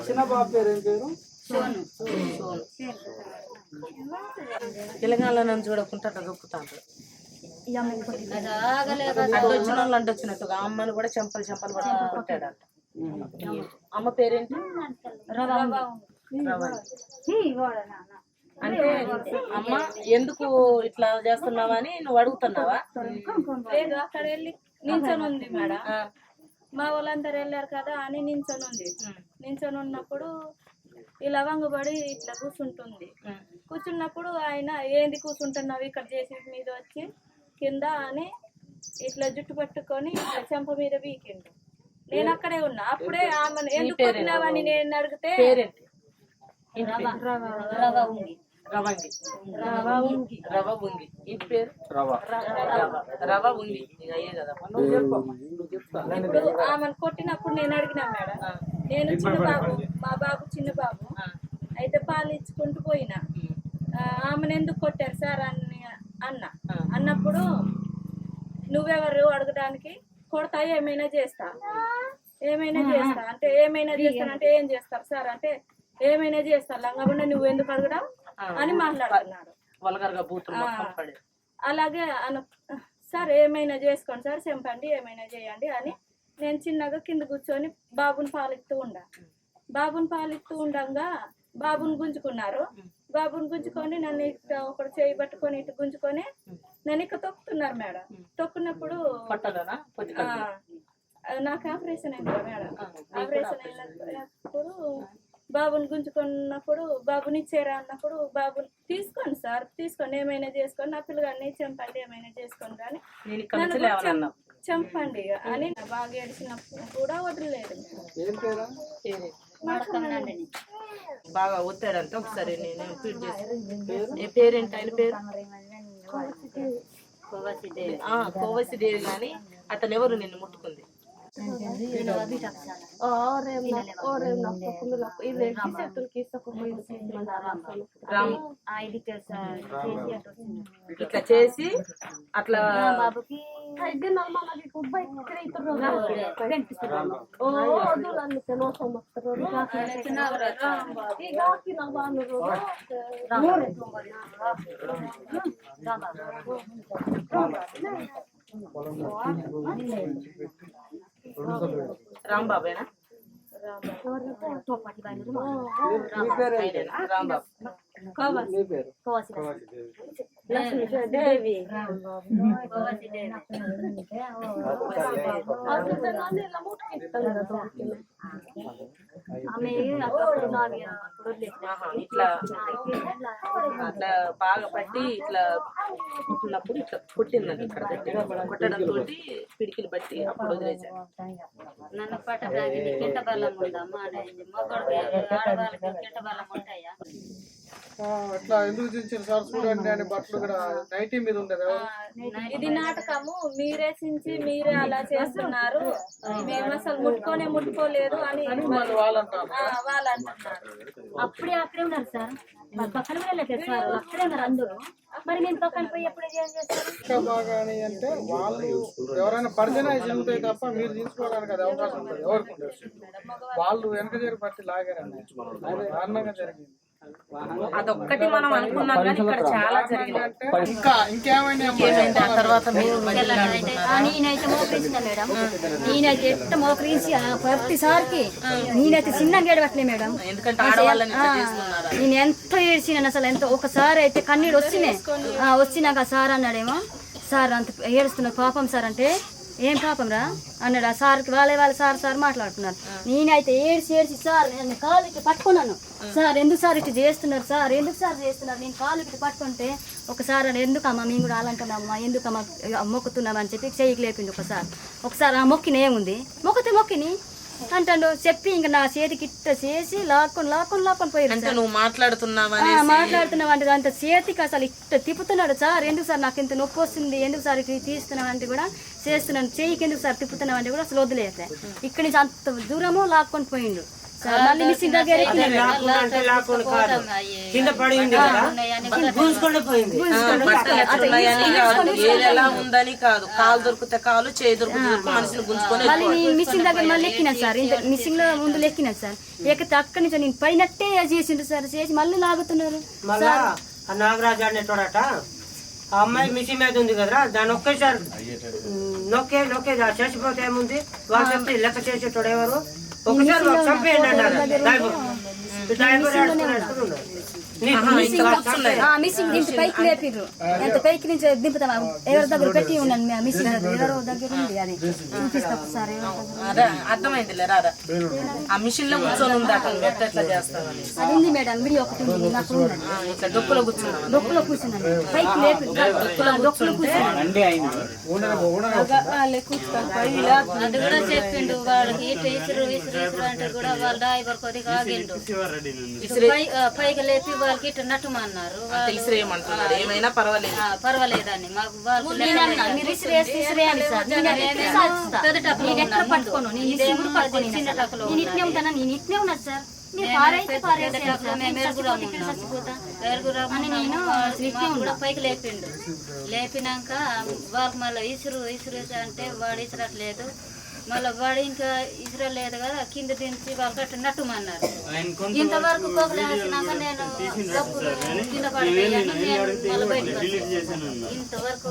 చిన్న బాబు పేరు ఏం పేరు? తెలంగాణలో నన్ను చూడకుండా అట్లా దొక్కుతాను. వచ్చిన వాళ్ళు అంటే వచ్చినట్టుగా అమ్మను కూడా చెంపలు పట్టుకుని కొట్టాడంట. అమ్మ పేరేంటి? అంటే అమ్మ ఎందుకు ఇట్లా చేస్తున్నావా అని నువ్వు అడుగుతున్నావా? లేదు, అక్కడ వెళ్ళి నించొని ఉంది మేడం. మా వాళ్ళందరూ వెళ్ళారు కదా అని నించొని ఉన్నప్పుడు ఈ లవంగబడి ఇట్లా కూర్చున్నప్పుడు ఆయన ఏంది కూర్చుంటున్నావు ఇక్కడ చేసి మీద వచ్చి కింద అని ఇట్లా జుట్టు పట్టుకొని ఇట్లా చెంప మీద వీకిండు. నేను అక్కడే ఉన్నా. అప్పుడే ఆమెను ఎందుకు కొట్టినావని నేను అడిగితే రవ ఉంగి ఇంటి పేరు రవ ఉంగి. ఇప్పుడు ఆమెను కొట్టినప్పుడు నేను అడిగినా మేడం, నేను చిన్న బాబు, మా బాబు చిన్న బాబు అయితే పాలు ఇచ్చుకుంటూ పోయినా. ఆమెను ఎందుకు కొట్టారు సార్ అని అన్నప్పుడు నువ్వెవరు అడగడానికి, కొడతా ఏమైనా చేస్తా అంటే ఏమైనా చేస్తానంటే ఏం చేస్తారు సార్ అంటే ఏమైనా చేస్తారు లంగకుండా నువ్వు ఎందుకు అడగడం అని మాట్లాడుతున్నాడు. అలాగే సార్ ఏమైనా చేసుకోండి సార్, చెంపండి ఏమైనా చేయండి అని నేను చిన్నగా కింద కూర్చొని బాబుని పాలిస్తూ ఉండగా బాబుని గుంజుకున్నారు. బాబుని గుంజుకొని నన్ను ఇట్లా ఒకటి చేయి పట్టుకొని ఇటు గుంజుకొని నన్ను ఇక్కడ తొక్కుతున్నారు మేడం. తొక్కున్నప్పుడు నాకు ఆపరేషన్ అయింది మేడం. ఆపరేషన్ అయినప్పుడు బాబుని గుంజుకున్నప్పుడు బాబుని ఇచ్చారా అన్నప్పుడు బాబుని తీసుకోండి సార్, తీసుకోండి ఏమైనా చేసుకోండి, నా పిల్లగాన్ని చంపండి ఏమైనా చేసుకోండి కానీ నన్ను చంపండి అని బాగా ఏడిచినప్పుడు కూడా వదలలేదు. బాగా ఒత్తాడంటే ఒకసారి నేను ఫీడ్ చేసి పేరేంటి ఆయన పేరు? కోవసి దేవి. కానీ అతను ఎవరు నిన్ను ముట్టుకుంది? ఇట్లా చేసి అట్లా రాంబాబేనా? దేవి ఇట్లా అట్లా బాగా పట్టి ఇట్లా కుట్టినప్పుడు ఇట్లా కొట్టిందండి. ఇక్కడ కొట్టడంతో పిడికిలు బట్టి అప్పుడు వదిలేసాను. నన్ను పట్టడానికి కింట బలం ఉందమ్మా అనేది మొగడు ఆడవాళ్ళకి కింట బలం ఉంటాయా? ఇట్లా ఎందుకు చించారు సార్ చూడండి అని బట్టలు కూడా నైటీ మీద ఉండదు. ఇది నాటకము, మీరే చించి మీరే అలా చేస్తున్నారు, మేము అసలు ముట్టుకోలేదు అని వాళ్ళు అంటారు. అక్కడే ఉన్నారు సార్, పక్కన వెళ్ళలేదు సార్, అక్కడే ఉన్నారు అందరూ. మరి మేము పక్కన పోయి ఎప్పుడు ఏం చేస్తారు? బాగా అంటే వాళ్ళు ఎవరైనా పరిచయం జరుగుతాయి తప్ప మీరు తీసుకోవడానికి అది అవకాశం ఉంటుంది. ఎవరికి ఉండదు. వాళ్ళు వెనక జరిగి పట్టి లాగారండి, దారుణంగా జరిగింది. అదొక్కటి మనం అనుకున్నాం కానీ ఇక్కడ చాలా జరిగింది. ఇంకేమైనా ఆ తర్వాత నేనైతే మోకరించిన మేడం, నేనైతే ఎట్ట మోకరించి ప్రతిసారికి నేనైతే చిన్నగా ఏడవట్లే మేడం. ఎందుకంటే ఆడవాళ్ళని నేను ఎంతో ఏడ్చినాను అసలు. ఎంతో ఒకసారి అయితే కన్నీడు వచ్చినాక సార్ అన్నాడేమో, సార్ అంత ఏడుస్తున్నారు పాపం సార్ అంటే, ఏం పాపం రా అన్నాడు. ఆ సార్కి వాళ్ళ సార్ మాట్లాడుతున్నారు. నేనైతే ఏడ్చి సార్ నేను కాలు ఇట్లా పట్టుకున్నాను. సార్ ఎందుకు సార్ ఇట్లా చేస్తున్నారు సార్, ఎందుకు సార్ చేస్తున్నారు? నేను కాలు ఇట్లా పట్టుకుంటే ఒకసారి ఎందుకమ్మా మేము కూడా అలాంటున్నామ్మా, ఎందుకమ్మా మొక్కుతున్నామని చెప్పి చెయ్యికి లేపింది. ఒకసారి ఆ మొక్కిన ఏముంది, మొక్కిని అంటాడు చెప్పి ఇంకా నా చేతికి ఇట్ట చేసి లాక్కొని పోయి నువ్వు మాట్లాడుతున్నావు అంటే అంత చేతికి అసలు ఇట్ట తిప్పుతున్నాడు. సార్ ఎందుకు సార్ నాకు ఇంత నొప్పి వస్తుంది, ఎందుకు సార్ ఇట్లా తీస్తున్నావు అంటే కూడా చేస్తున్నాను, చెయ్యికి ఎందుకు సార్ తిప్పుతున్నావు అంటే కూడా అసలు వదిలేసా. ఇక్కడి నుంచి అంత దూరము లాక్కొని పోయిండు. సార్ మళ్ళీ మిషన్ దగ్గర కింద పడి ఉంది కదా గుంజుకొని పోయింది. ఎలా ఉందని కాదు, కాలు దొరికితే కాలు, చేయి దొరికితే మనిషిని గుంజుకొని మళ్ళీ నేను మిషన్ దగ్గర మళ్ళీ ఎక్కినా సార్, ఇంత మిషన్ లో ముందు ఎక్కినా సార్, ఎక్కితే అక్కడి నుంచి నేను పడినట్టే చేసిండ్రు సార్, చేసి మళ్ళీ లాగుతున్నారు. మళ్ళా ఆ నాగరాజు అనేటోడట ఆ అమ్మాయి మిషన్ మీద ఉంది కదా, దాన్ని ఒకేసారి నొక్కే చచ్చిపోతే ఏముంది వాళ్ళు చెప్తే లెక్క చేసేటోడు ఎవరు, ఒకసారి చంపేయండి అన్నారు మిషన్ దింపి పైకి లేపిర్రు, ఎంత పైకి నుంచి దింపుతాం, ఎవరి దగ్గర పెట్టి ఉన్నాను మిషన్ ఎవరో దగ్గర ఉంది, అది చూపిస్తా సార్. అర్థమైంది రాదా, ఆ మిషన్ లో కూర్చొని ఉంది అక్కడ ఎట్లా చేస్తామని. అది ఉంది మేడం, వీడియో ఒకటి ఉంది నాకు, ఇట్లా డొక్కులో కూర్చున్నాను, డొక్కులో కూర్చున్నాను, పైకి లేపి డొక్కులో కూర్చున్నాను. అది కూడా చెప్పిండు వాళ్ళకి ఇసురు అంటే కూడా వాళ్ళ డ్రైవర్ కొద్దిగా ఆగిండు, పైకి లేపి వాళ్ళకి ఇట్లా నట్టుమన్నారు, ఇసిరేయమంటున్నారు, ఏమైనా పర్వాలేదు పర్వాలేదని మాకు వాళ్ళు పట్టుకోను, నేను చిన్న టకులో నేను ఇట్నే ఉంటాను, నేను ఇట్నే ఉన్నాను సార్, కూడా పైకి లేపిండు. లేపినాక వాళ్ళకి మళ్ళీ ఇసురు అంటే వాడు ఇసరట్లేదు, మళ్ళీ వాడు ఇంకా ఇసరలేదు కదా, కింద దించి వాళ్ళకి అట్లా నట్టుమన్నారు. ఇంతవరకు కోకలేసినాక నేను కింద పడిపోయాను, నేను మళ్ళీ బయటకు ఇంతవరకు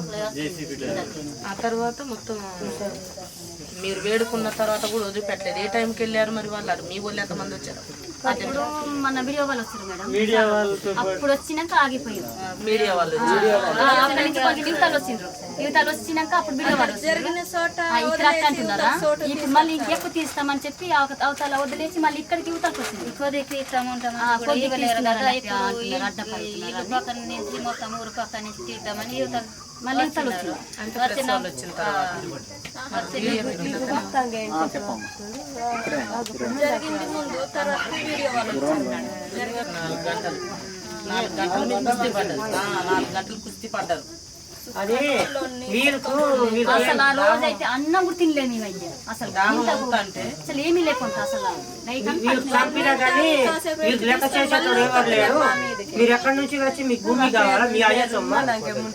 ఆ తర్వాత మొత్తం మీరు వేడుకున్న తర్వాత కూడా వదిలిపెట్టలేదు. ఏ టైంకి వెళ్ళారు మరి వాళ్ళు, మీ వాళ్ళు ఎంతమంది వచ్చారు? అప్పుడు మన వీడియో వాళ్ళు వచ్చారు మేడం, అప్పుడు వచ్చినాక ఆగిపోయారు, మీడియా వాళ్ళు యువతలు వచ్చిండ్రు, యువతలు వచ్చినాక అప్పుడు వీడియో వాళ్ళు జరిగిన చోట ఇక్కడ అంటున్నారా, ఇప్పుడు మళ్ళీ ఇంకెక్కువ తీస్తామని చెప్పి అవతల వదిలేసి మళ్ళీ ఇక్కడికి యువతలకు వచ్చింది, కొద్దిగా ఇస్తామంటాం ఇల్లు పక్కన నుంచి మొత్తం ఊరు పక్కన నుంచి తీద్దామని యువత మళ్ళీ యువతలు వచ్చింది. జరిగింది ముందు, తర్వాత వీడియో వాళ్ళు 4 గంటలు కుస్తీ పడ్డారు. అది వీరుకు అసలు ఆ రోజు అయితే అన్నం కూడా తినలేము మేమైతే, అసలు అసలు ఏమీ లేకుండా అసలు చంపినా కానీ మీకు లెక్క చేసేటోడు ఎవరు లేరు. మీరు ఎక్కడి నుంచి వచ్చి మీకు భూమి కావాలా, మీ అయ్య సొమ్మ,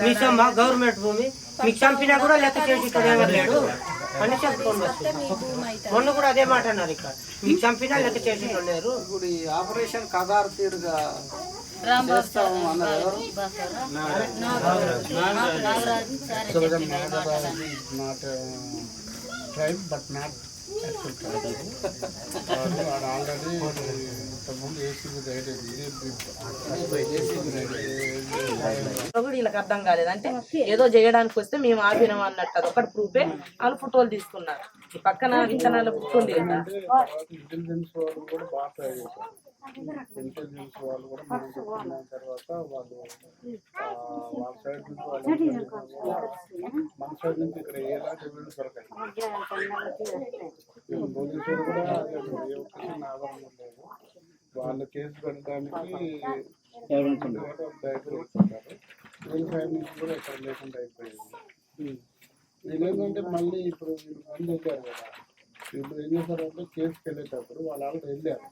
మీ సొమ్మ గవర్నమెంట్ భూమి, మీకు చంపినా కూడా లెక్క చేసేటోడు ఎవరు లేడు అని చెప్పుకోండి. మొన్న కూడా అదే మాట అన్నారు, ఇక్కడ మీకు చంపినా లెక్క చేసేటోడు లేరు. ఇప్పుడు ఈ ఆపరేషన్ కగారు తీరుగా చేస్తాము అన్నది ఎవరు? Not tribe but not already ఇంతకుముందు ఏసీబీ రైడ్ వీళ్ళకి అర్థం కాలేదు, అంటే ఏదో చేయడానికి వస్తే మేము ఆపినాం అన్నట్టు అది ఒకటి ప్రూఫే. వాళ్ళు ఫోటోలు తీసుకున్నారు, ఈ పక్కన విత్తనాలు పుట్టింది కదా. ఇంటెలిజెన్స్ వాళ్ళు కూడా బాగా ట్రై చేశారు, ఇంటెలిజెన్స్ వాళ్ళు కూడా మనం చెప్పుకున్న తర్వాత వాళ్ళు వాళ్ళ సైడ్ నుంచి మన సైడ్ నుంచి ఇక్కడ ఎలాంటి ఎవిడెన్స్ దొరకాయి, పోలీసులు కూడా ఏ ఒక్క ఆధారం లేదు, వాళ్ళు కేసు పెట్టడానికి భయపడుతుంటారు, వీళ్ళ సైడ్ నుంచి కూడా ఎక్కడ లేకుండా అయిపోయింది. వీళ్ళు ఏంటంటే మళ్ళీ ఇప్పుడు వీళ్ళు ముందు వెళ్ళారు కదా, ఇప్పుడు ఏం చేశారంటే కేసుకి వెళ్ళేటప్పుడు వాళ్ళు ఆల్రెడీ వెళ్ళారు,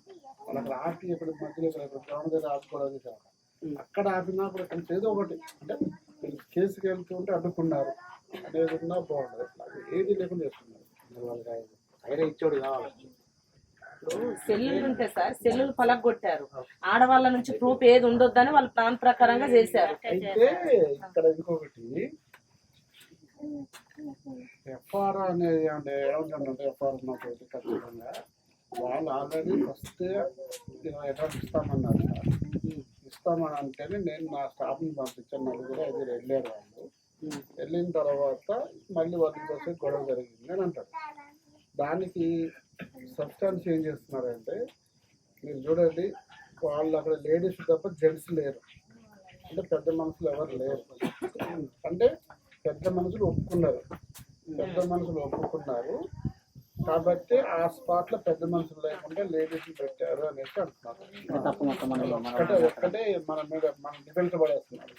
వాళ్ళకి ఆపి ఇక్కడ మధ్యలో గ్రౌండ్ దగ్గర ఆపుకోవడానికి కాదు, అక్కడ ఆపినా కూడా కొంచెం ఏదో ఒకటి అంటే కేసుకి వెళ్తుంటే అడ్డుకున్నారు అనేది ఉన్నా బాగుంటుంది, ఏది లేకుండా చేస్తున్నారు వాళ్ళకి అయినా ఇచ్చోడు కావాలి. సెల్లులు ఉంటే సార్ సెల్లులు పలగొట్టారు, ఆడవాళ్ళ నుంచి ప్రూఫ్ ఏది ఉండొద్దని వాళ్ళు ప్లాన్ ప్రకారంగా చేశారు. అయితే ఇక్కడ ఇంకొకటి ఎఫ్ఆర్ అనేది ఏమంటే ఎఫ్ఆర్ ఉన్నప్పుడు ఖచ్చితంగా వాళ్ళు ఆల్రెడీ ఫస్ట్ ఎక్కడ ఇస్తామన్నారు, ఇస్తామని అంటేనే నేను నా స్టాఫ్ని పంపించాను, 4-5 వెళ్ళారు. వాళ్ళు వెళ్ళిన తర్వాత మళ్ళీ వాళ్ళ కోసం గొడవ జరిగింది అని అంటారు. దానికి సబ్స్టాన్స్ ఏం చేస్తున్నారంటే మీరు చూడండి, వాళ్ళు అక్కడ లేడీస్ తప్ప జెంట్స్ లేరు, అంటే పెద్ద మనుషులు ఎవరు లేరు, అంటే పెద్ద మనుషులు ఒప్పుకున్నారు కాబట్టి ఆ స్పాట్ లో పెద్ద మనుషులు లేకుండా లేడీస్ పెట్టారు అనేసి అంటున్నారు. ఒక్కటే మన మీద మనం డిఫెన్స్ పడేస్తున్నారు.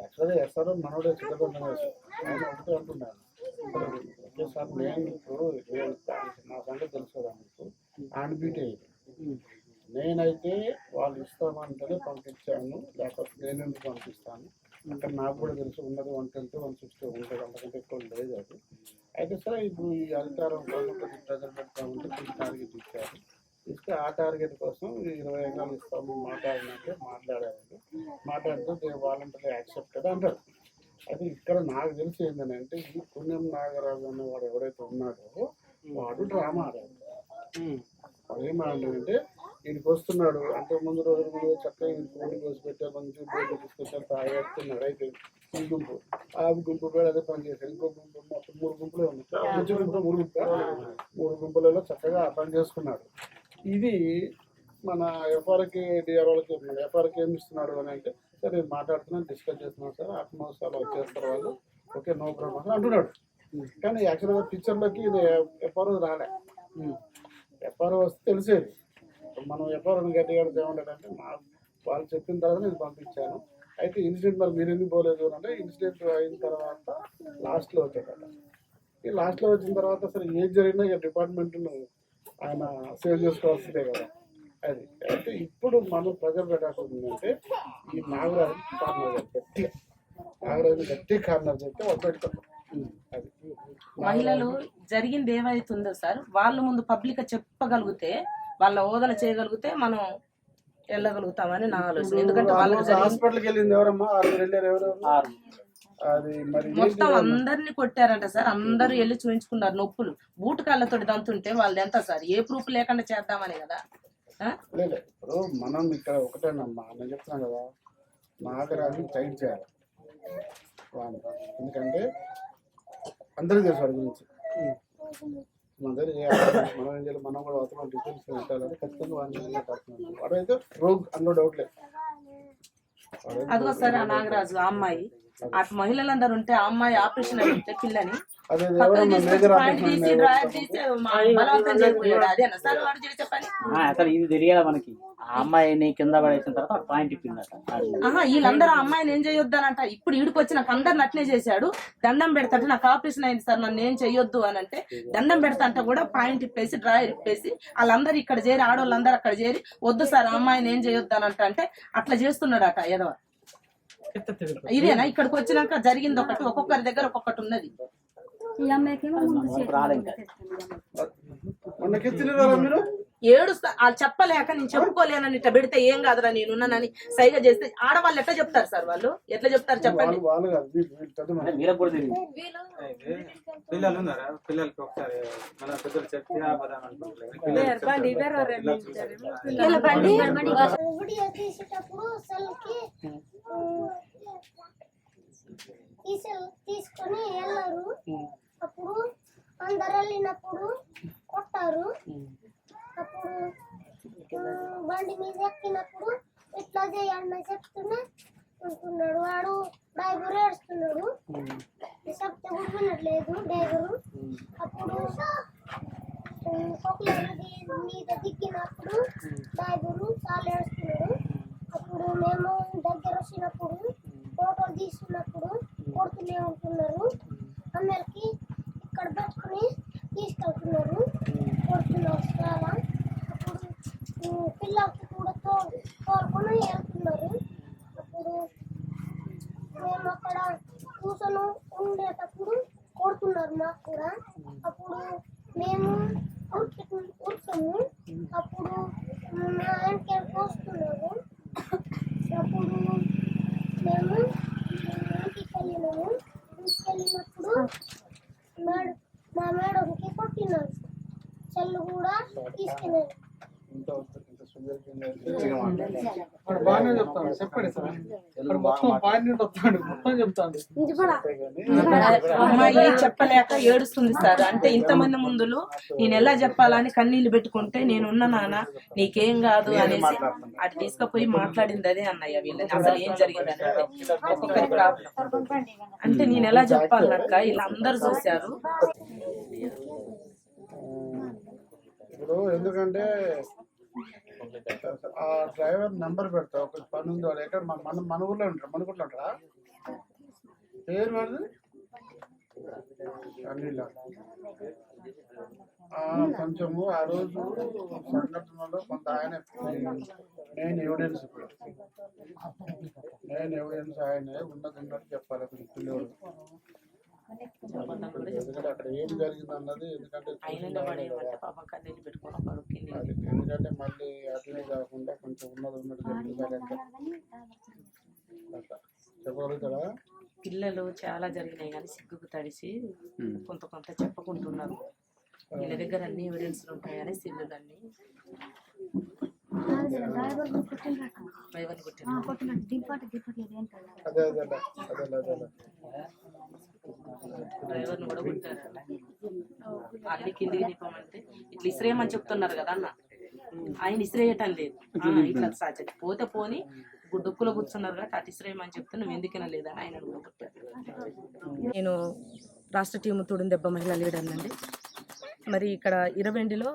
యాక్చువల్గా ఎస్ఆర్ మనోడే చిన్నబంధం వేసి ఆయన ఒకటే అంటున్నారు, ఓకే సార్ నేను ఇప్పుడు నా సంగతి తెలుసు కదా మీకు ఆన్ బీట్ అయ్యింది, నేనైతే వాళ్ళు ఇస్తామంటేనే పంపించాను, లేకపోతే నేను ఎందుకు పంపిస్తాను. అక్కడ నాకు కూడా తెలుసు ఉన్నది 120, 160 ఉంటుంది, అంతకంటే ఎక్కువ లేదు అది. అయితే సార్ ఇప్పుడు ఈ అధికారం కోసం కొంచెం ప్రజలు పెడతామంటే కొంచెం టార్గెట్ ఇచ్చారు. ఇస్తే ఆ టార్గెట్ కోసం 20 ఎకరాలు ఇస్తాము మాట్లాడినట్టే మాట్లాడితే దే వాలంటీర్లీ యాక్సెప్టెడ్ అంటారు. అయితే ఇక్కడ నాకు తెలిసి ఏంటంటే ఈ పుణ్యం నాగరాజు అనే వాడు ఎవరైతే ఉన్నాడో వాడు డ్రామా ఆడాడు. వాడు ఏం ఆడాడంటే వీడికి వస్తున్నాడు అంటే ముందు రోజులు చక్కగా కోడి కోసి పెట్టారు, మంచి బోర్డు తీసుకొచ్చారు, తాగేస్తున్నాడు. అయితే ఈ గుంపు ఆ గుంపు కూడా అదే పని చేశారు. ఇంకో గుంపు మొత్తం 3 గుంపులే ఉన్నాయి, మంచి గుంపు 3 గుంపులలో చక్కగా పని చేసుకున్నాడు. ఇది మన ఎఫ్ఆర్కి డిఆర్ వాళ్ళకి చెప్తున్నాడు. ఎఫ్ఆర్కి ఏమి ఇస్తున్నాడు అని అంటే సార్ నేను మాట్లాడుతున్నాను, డిస్కస్ చేస్తున్నాను సార్, ఆత్మహత్యాలు వచ్చేస్తారు వాళ్ళు, ఓకే నో ప్రాబ్లం అంటున్నాడు. కానీ యాక్చువల్గా పిక్చర్లోకి ఎఫ్ఆర్ రాలే. ఎఫ్ఆర్ వస్తే తెలిసేది. మనం ఎఫ్ఆర్ని గట్టిగా ఏమంటాడంటే వాళ్ళు చెప్పిన తర్వాత నేను పంపించాను. అయితే ఇన్సిడెంట్ మరి మీరు ఎందుకు పోలేదు అంటే ఇన్సిడెంట్ అయిన తర్వాత లాస్ట్లో వచ్చాడట. ఈ లాస్ట్లో వచ్చిన తర్వాత అసలు ఏం జరిగినా ఇక డిపార్ట్మెంట్ను ఆయన సేవ్ చేసుకోవాల్సిందే కదా అది. అయితే ఇప్పుడు మనం ప్రజలు పెట్టాల్సిందంటే ఈ నాగరాజు కార్నర్ గట్టిగా కార్నర్ చెప్తే వాళ్ళు పెట్టుకుంటాం. అది మహిళలు జరిగింది ఏమైతుందో సార్ వాళ్ళు ముందు పబ్లిక్ చెప్పగలిగితే, వాళ్ళ ఓదన చేయగలిగితే మనం వెళ్ళగలుగుతామని నా ఆలోచన. ఎందుకంటే వాళ్ళకి హాస్పిటల్కి వెళ్ళింది ఎవరమ్మా? 6 వెళ్ళారు. ఎవరు? అది మరి మొత్తం అందరిని కొట్టారంట సార్. అందరూ వెళ్ళి చూపించుకున్నారు నొప్పులు. బూటు కాళ్ళతోటి దంతుంటే వాళ్ళు ఎంత సార్ ఏ ప్రూఫ్ లేకుండా చేద్దామని కదా. లేదు ఇప్పుడు మనం ఇక్కడ ఒకటేనమ్మా, నేను చెప్తున్నాను కదా, నాగరాజు టైట్ చేయాలి వాళ్ళు. ఎందుకంటే అందరికీ తెలుసు వాడి గురించి. మన దగ్గర మనం ఏం చేయాలి, మనం కూడా అవసరం డిఫెన్స్ పెట్టాలని ఖచ్చితంగా వాడిని పడుతున్నాం. వాడైతే రోగ్ అందులో డౌట్ లేదు. అదిగో సార్ ఆ నాగరాజు ఆ అమ్మాయి అటు మహిళలందరూ ఉంటే ఆ అమ్మాయి ఆపరేషన్ అయితే పిల్లని అసలు ఇది తెలియాలి మనకి. ఆ అమ్మాయిని కింద పడేసిన తర్వాత పాయింట్ ఇప్పిందట. వీళ్ళందరూ ఆ అమ్మాయిని ఏం చేయొద్దనంట. ఇప్పుడు ఈడికి వచ్చి నాకు అందరిని అట్నే చేశాడు. దండం పెడతాంటే నాకు ఆపరేషన్ అయింది సార్, నన్ను ఏం చెయ్యొద్దు అని అంటే దండం పెడతాంటే కూడా పాయింట్ ఇప్పేసి డ్రాయర్ ఇప్పేసి వాళ్ళందరూ ఇక్కడ చేరి ఆడవాళ్ళందరూ అక్కడ చేరి వద్దు సార్ ఆ అమ్మాయిని ఏం చేయొద్దు అని అంటే అట్లా చేస్తున్నాడట ఏదో. ఇదేనా ఇక్కడికి వచ్చినాక జరిగింది ఒకటి, ఒక్కొక్కరి దగ్గర ఒక్కొక్కటి ఉన్నది. ఏడుస్తా వాళ్ళు చెప్పలేక నేను చెప్పుకోలేనని ఇట్లా పెడితే ఏం కాదురా నేనున్నానని సైగా చేస్తే ఆడవాళ్ళు ఎట్లా చెప్తారు సార్? వాళ్ళు ఎట్లా చెప్తారు చెప్పండి? తీసుకొని వెళ్ళారు. అప్పుడు అందరు వెళ్ళినప్పుడు కొట్టారు. అప్పుడు బండి మీద ఎక్కినప్పుడు ఇట్లా చేయాలని చెప్తూనే ఉంటున్నాడు. వాడు డ్రైవర్ ఏడుస్తున్నాడు, చెప్తే కూడా వినట్లేదు డ్రైవరు. అప్పుడు మీద దిగినప్పుడు డ్రైవరు చాలా ఏడుస్తున్నాడు. అప్పుడు మేము దగ్గర వచ్చినప్పుడు ఫోటోలు తీసుకున్నప్పుడు కొడుతూనే ఉంటున్నారు. అమ్మాయిలకి ఇక్కడ పెట్టుకుని తీసుకెళ్తున్నారు, కొడుతున్నారు చాలా. అప్పుడు పిల్లలకి కూడా తోలుకొని వెళ్తున్నారు. అప్పుడు మేము అక్కడ కూర్చొని ఉండేటప్పుడు కొడుతున్నారు మాకు కూడా. అప్పుడు మేము ఉడతాము. అప్పుడు మా వెనకాల వస్తున్నారు. అప్పుడు మేము ఇంటికి వెళ్ళినాము. ఇంటికి వెళ్ళినప్పుడు మా మేడంకి కొట్టినారు, చెల్లు కూడా తీసుకెళ్ళారు. బాగానే చెప్తాను, చెప్పండి సార్. మొత్తం పాయింట్ వస్తాడు, మొత్తం చెప్తాను. అమ్మాయి చెప్పలేక ఏడుస్తుంది సార్. అంటే ఇంతమంది ముందులో నేను ఎలా చెప్పాలని కన్నీళ్లు పెట్టుకుంటే నేనున్న నాన్న నీకేం కాదు అనేసి అటు తీసుకుపోయి మాట్లాడింది అదే అన్నయ్య. వీళ్ళని అసలు ఏం జరిగిందని ఒక్కొక్కరి ప్రాబ్లం అంటే నేను ఎలా చెప్పాలనక్క ఇలా అందరు చూశారు. ఇప్పుడు ఎందుకంటే ఆ డ్రైవర్ నెంబర్ పెడతా, ఒక పని ఉంది వాడు ఎక్కడ మన ఊర్లో ఉంటాడు, మన ఊర్లో ఉంటాడా? పేరు వాడిది అనిల్. కొంచెము ఆ రోజు సంఘటనలో కొంత ఆయన మెయిన్ ఎవిడెన్స్ ఆయన ఉన్నట్టు చెప్పాలి అతను పిల్లోడు. ఎందుకంటే అక్కడ ఏం జరిగింది అన్నది, ఎందుకంటే ఎందుకంటే మళ్ళీ అట్లనే కాకుండా కొంచెం ఉన్నట్టు చెప్పగలుగుతారా? పిల్లలు చాలా జరిగినాయి కానీ సిగ్గుకు తడిసి కొంత చెప్పుకుంటున్నారు. వీళ్ళ దగ్గర అన్ని ఎవిడెన్స్లు ఉంటాయని సిల్లులన్నీ డ్రైవర్ని కూడా కొట్టారు. అన్ని కిందికి నింపమంటే ఇట్లా ఇసిరేయమని చెప్తున్నారు కదా అన్న, ఆయన ఇసిరేయటం లేదు. ఇట్లా సాచది పోతే పోని డొక్కులో కూర్చున్నారు కాబట్టి అటు ఇసిరేయమని చెప్తే నువ్వు ఎందుకైనా లేదని ఆయన కూడా కొట్టారు. నేను రాష్ట్ర టీము తోడుని దెబ్బ మహిళా లీడర్ అండి. మరి ఇక్కడ ఇరవెండిలో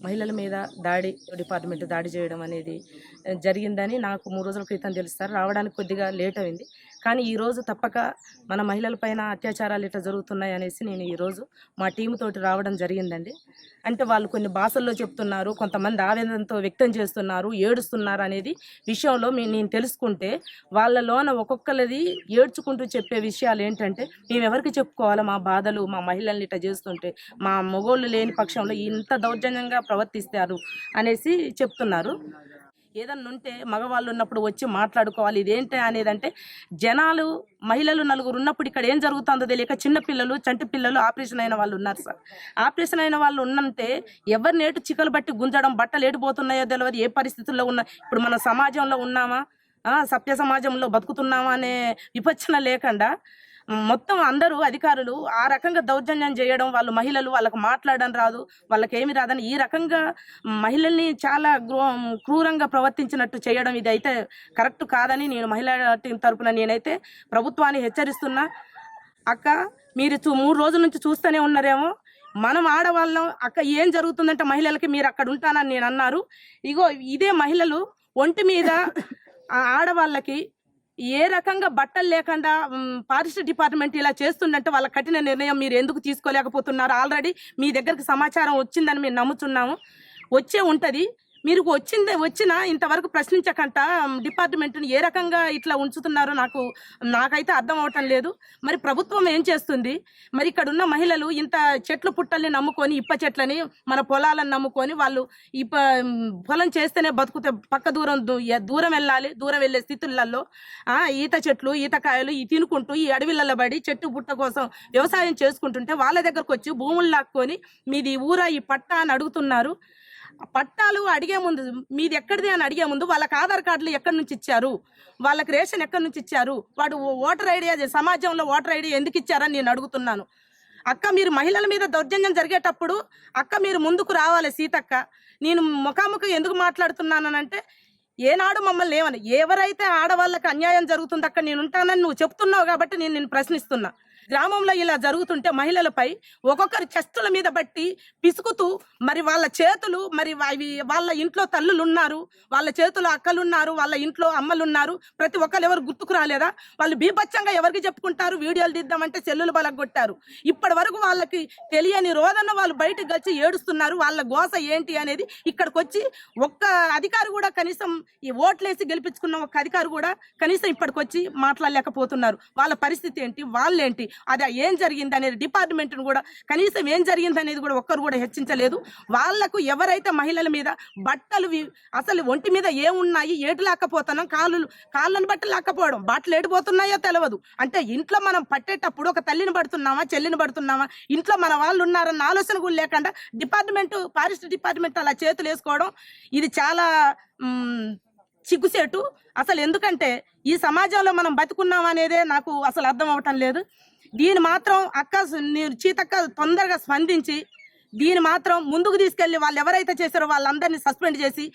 మహిళల మీద డిపార్ట్మెంట్ దాడి చేయడం అనేది జరిగిందని నాకు 3 రోజుల క్రితం తెలుస్తారు. రావడానికి కొద్దిగా లేట్ అయింది. కానీ ఈరోజు తప్పక మన మహిళల పైన అత్యాచారాలు ఇట్లా జరుగుతున్నాయి అనేసి నేను ఈరోజు మా టీము తోటి రావడం జరిగిందండి. అంటే వాళ్ళు కొన్ని భాషల్లో చెప్తున్నారు, కొంతమంది ఆవేదనతో వ్యక్తం చేస్తున్నారు, ఏడుస్తున్నారు అనేది విషయంలో నేను తెలుసుకుంటే వాళ్ళలోన ఒక్కొక్కరిది ఏడ్చుకుంటూ చెప్పే విషయాలు ఏంటంటే, మేము ఎవరికి చెప్పుకోవాలా మా బాధలు, మా మహిళల్ని ఇట్లా చేస్తుంటే, మా మగోళ్ళు లేని పక్షంలో ఇంత దౌర్జన్యంగా ప్రవర్తిస్తారు అనేసి చెప్తున్నారు. ఏదన్నా ఉంటే మగవాళ్ళు ఉన్నప్పుడు వచ్చి మాట్లాడుకోవాలి. ఇదేంటి అనేది అంటే జనాలు మహిళలు 4 ఉన్నప్పుడు ఇక్కడ ఏం జరుగుతుందో తెలియక చిన్నపిల్లలు చంటి పిల్లలు ఆపరేషన్ అయిన వాళ్ళు ఉన్నారు సార్. ఆపరేషన్ అయిన వాళ్ళు ఉన్నంటే ఎవరిని ఏటు చిక్కలు బట్టి గుంజడం, బట్టలు ఏడిపోతున్నాయో తెలియదు, ఏ పరిస్థితుల్లో ఉన్నా. ఇప్పుడు మన సమాజంలో ఉన్నామా, సభ్య సమాజంలో బతుకుతున్నామా అనే విపచ్చన లేకుండా మొత్తం అందరూ అధికారులు ఆ రకంగా దౌర్జన్యం చేయడం, వాళ్ళు మహిళలు వాళ్ళకు మాట్లాడడం రాదు, వాళ్ళకి ఏమి రాదని ఈ రకంగా మహిళల్ని చాలా క్రూరంగా ప్రవర్తించినట్టు చేయడం ఇది అయితే కరెక్ట్ కాదని నేను మహిళా టీం తరపున నేనైతే ప్రభుత్వాన్ని హెచ్చరిస్తున్నా. అక్క మీరు 3 రోజుల నుంచి చూస్తూనే ఉన్నారేమో, మనం ఆడవాళ్ళం అక్క ఏం జరుగుతుందంటే మహిళలకి మీరు అక్కడ ఉంటానని నేను అన్నారు. ఇగో ఇదే మహిళలు ఒంటి మీద ఆడవాళ్ళకి ఏ రకంగా బట్టలు లేకుండా ఫారెస్ట్ డిపార్ట్మెంట్ ఇలా చేస్తుందంటే వాళ్ళ కఠిన నిర్ణయం మీరు ఎందుకు తీసుకోలేకపోతున్నారు? ఆల్రెడీ మీ దగ్గరికి సమాచారం వచ్చిందని మేము నమ్ముతున్నాము, వచ్చే ఉంటుంది. మీరు వచ్చినా ఇంతవరకు ప్రశ్నించకుండా డిపార్ట్మెంట్ని ఏ రకంగా ఇట్లా ఉంచుతున్నారో నాకైతే అర్థం అవటం లేదు. మరి ప్రభుత్వం ఏం చేస్తుంది? మరి ఇక్కడ ఉన్న మహిళలు ఇంత చెట్లు పుట్టల్ని నమ్ముకొని, ఇప్ప చెట్లని మన పొలాలను నమ్ముకొని వాళ్ళు పొలం చేస్తేనే బతుకుతే పక్క దూరం వెళ్ళాలి. దూరం వెళ్ళే స్థితులలో ఈత చెట్లు, ఈతకాయలు తినుకుంటూ ఈ అడవిలలో పడి చెట్టు పుట్ట కోసం వ్యవసాయం చేసుకుంటుంటే వాళ్ళ దగ్గరకు వచ్చి భూములు లాక్కొని మీది ఊరా ఈ పట్టా అని అడుగుతున్నారు. పట్టాలు అడిగే ముందు మీది ఎక్కడిది అని అడిగే ముందు వాళ్ళకి ఆధార్ కార్డులు ఎక్కడి నుంచి ఇచ్చారు, వాళ్ళకి రేషన్ ఎక్కడి నుంచి ఇచ్చారు, వాడు ఓటర్ ఐడి, సమాజంలో ఓటర్ ఐడి ఎందుకు ఇచ్చారని నేను అడుగుతున్నాను. అక్క మీరు మహిళల మీద దౌర్జన్యం జరిగేటప్పుడు అక్క మీరు ముందుకు రావాలి. సీతక్క నేను ముఖాముఖి ఎందుకు మాట్లాడుతున్నానంటే, ఏనాడు మమ్మల్ని ఏమని ఎవరైతే ఆడవాళ్ళకి అన్యాయం జరుగుతుంది అక్కడ నేను ఉంటానని నువ్వు చెప్తున్నావు కాబట్టి నేను ప్రశ్నిస్తున్నా. గ్రామంలో ఇలా జరుగుతుంటే మహిళలపై ఒక్కొక్కరి చెస్తుల మీద బట్టి పిసుకుతూ, మరి వాళ్ళ చేతులు, మరి వాళ్ళ ఇంట్లో తల్లులు ఉన్నారు, వాళ్ళ చేతులు అక్కలు ఉన్నారు, వాళ్ళ ఇంట్లో అమ్మలు ఉన్నారు, ప్రతి ఒక్కరు ఎవరు గుర్తుకు రాలేదా? వాళ్ళు బీభత్సంగా ఎవరికి చెప్పుకుంటారు? వీడియోలు తీద్దామంటే సెల్లులు బలగొట్టారు. ఇప్పటి వరకు వాళ్ళకి తెలియని రోజున వాళ్ళు బయటకు వచ్చి ఏడుస్తున్నారు. వాళ్ళ గోస ఏంటి అనేది ఇక్కడికి వచ్చి ఒక్క అధికారి కూడా కనీసం ఈ ఓట్లేసి గెలిపించుకున్న ఒక్క అధికారి కూడా కనీసం ఇప్పటికొచ్చి మాట్లాడలేకపోతున్నారు. వాళ్ళ పరిస్థితి ఏంటి, వాళ్ళేంటి, అది ఏం జరిగింది అనేది డిపార్ట్మెంట్ను కూడా కనీసం ఏం జరిగింది అనేది కూడా ఒక్కరు కూడా హెచ్చించలేదు. వాళ్లకు ఎవరైతే మహిళల మీద బట్టలు అసలు ఒంటి మీద ఏమున్నాయి, ఏటు లాక్కపోతున్నాం, కాళ్ళను బట్టి లాక్కపోవడం, బట్టలు ఏడిపోతున్నాయో తెలియదు. అంటే ఇంట్లో మనం పట్టేటప్పుడు ఒక తల్లిని పడుతున్నామా, చెల్లిని పడుతున్నామా, ఇంట్లో మన వాళ్ళు ఉన్నారన్న ఆలోచన కూడా లేకుండా ఫారెస్ట్ డిపార్ట్మెంట్ అలా చేతులు వేసుకోవడం ఇది చాలా సిగ్గుసేటు. అసలు ఎందుకంటే ఈ సమాజంలో మనం బతుకున్నాం అనేదే నాకు అసలు అర్థం అవటం లేదు. దీని మాత్రం చీతక్క తొందరగా స్పందించి దీని మాత్రం ముందుకు తీసుకెళ్లి వాళ్ళు ఎవరైతే చేశారో వాళ్ళందరినీ సస్పెండ్ చేసి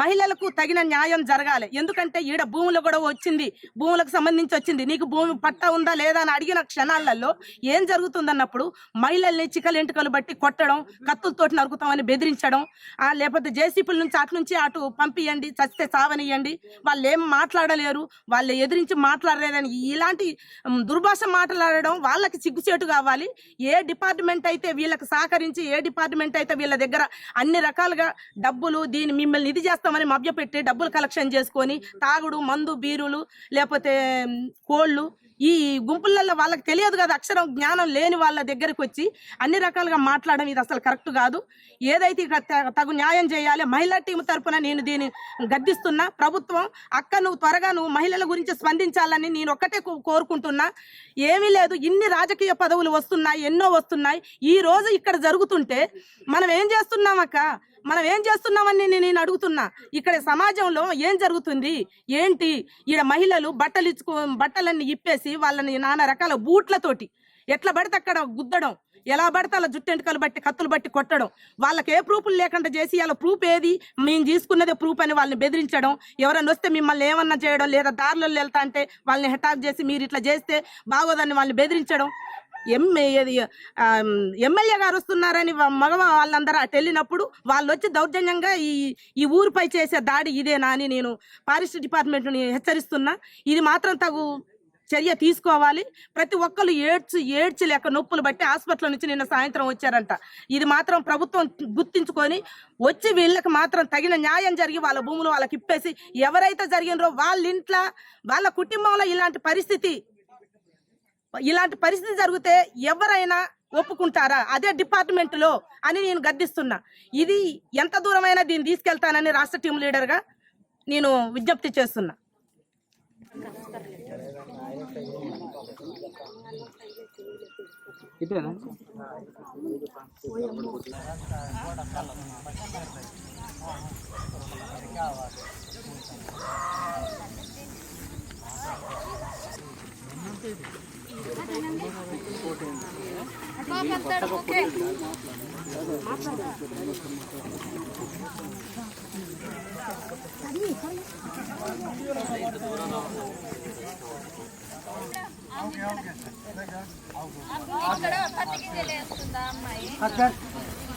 మహిళలకు తగిన న్యాయం జరగాలి. ఎందుకంటే ఈడ భూములు కూడా వచ్చింది, భూములకు సంబంధించి వచ్చింది, నీకు భూమి పట్టా ఉందా లేదా అని అడిగిన క్షణాలలో ఏం జరుగుతుందన్నప్పుడు మహిళల్ని చికలెంటుకలు బట్టి కొట్టడం, కత్తులతోటి నరుకుతామని బెదిరించడం, లేకపోతే జేసీపీల నుంచి అటు పంపియండి, చచ్చితే చావనియండి, వాళ్ళు ఏం మాట్లాడలేరు, వాళ్ళు ఎదిరించి మాట్లాడలేదని ఇలాంటి దుర్భాష మాట్లాడడం వాళ్ళకి సిగ్గుచేటు కావాలి. ఏ డిపార్ట్మెంట్ అయితే వీళ్ళకి సహకరించి ఏ డిపార్ట్మెంట్ అయితే వీళ్ళ దగ్గర అన్ని రకాలుగా డబ్బులు మిమ్మల్ని ఇది చేస్తామని మభ్యపెట్టి డబ్బులు కలెక్షన్ చేసుకొని తాగుడు, మందు, బీరులు, లేకపోతే కోళ్ళు, ఈ గుంపులలో వాళ్ళకి తెలియదు కదా, అక్షరం జ్ఞానం లేని వాళ్ళ దగ్గరకు వచ్చి అన్ని రకాలుగా మాట్లాడడం ఇది అసలు కరెక్ట్ కాదు. ఏదైతే తగు న్యాయం చేయాలి. మహిళా టీం తరఫున నేను దీన్ని గద్దిస్తున్నా. ప్రభుత్వం నువ్వు త్వరగా మహిళల గురించి స్పందించాలని నేను ఒక్కటే కోరుకుంటున్నా. ఏమీ లేదు, ఇన్ని రాజకీయ పదవులు వస్తున్నాయి, ఎన్నో వస్తున్నాయి. ఈ రోజు ఇక్కడ జరుగుతుంటే మనం ఏం చేస్తున్నామక్క, మనం ఏం చేస్తున్నామని నేను అడుగుతున్నా. ఇక్కడ సమాజంలో ఏం జరుగుతుంది ఏంటి? ఈడ మహిళలు బట్టలన్నీ ఇప్పేసి వాళ్ళని నానా రకాల బూట్లతోటి ఎట్లా పడితే అక్కడ గుద్దడం, ఎలా పడితే అలా జుట్టెంటుకలు బట్టి కత్తులు బట్టి కొట్టడం, వాళ్ళకి ఏ ప్రూఫ్లు లేకుండా చేసి వాళ్ళ ప్రూఫ్ ఏది, మేము తీసుకున్నదే ప్రూఫ్ అని వాళ్ళని బెదిరించడం, ఎవరైనా వస్తే మిమ్మల్ని ఏమన్నా చేయడం, లేదా దారిలో వెళ్తా అంటే వాళ్ళని అటాక్ చేసి మీరు ఇట్లా చేస్తే బాగోదని వాళ్ళని బెదిరించడం. ఎమ్మెల్యే గారు వస్తున్నారని వాళ్ళందరూ అటు వెళ్ళినప్పుడు వాళ్ళు వచ్చి దౌర్జన్యంగా ఈ ఊరిపై చేసే దాడి ఇదేనా అని నేను ఫారెస్ట్ డిపార్ట్మెంట్ని హెచ్చరిస్తున్నా. ఇది మాత్రం తగు చర్య తీసుకోవాలి. ప్రతి ఒక్కరు ఏడ్చి లేక నొప్పులు బట్టి హాస్పిటల్ నుంచి నిన్న సాయంత్రం వచ్చారంట. ఇది మాత్రం ప్రభుత్వం గుర్తించుకొని వచ్చి వీళ్ళకి మాత్రం తగిన న్యాయం జరిగి వాళ్ళ భూములు వాళ్ళకి ఇప్పేసి, ఎవరైతే జరిగినరో వాళ్ళ ఇంట్లో వాళ్ళ కుటుంబంలో ఇలాంటి పరిస్థితి జరిగితే ఎవరైనా ఒప్పుకుంటారా అదే డిపార్ట్మెంట్లో అని నేను గద్దిస్తున్నా. ఇది ఎంత దూరమైనా దీన్ని తీసుకెళ్తానని రాష్ట్ర టీం లీడర్గా నేను విజ్ఞప్తి చేస్తున్నా.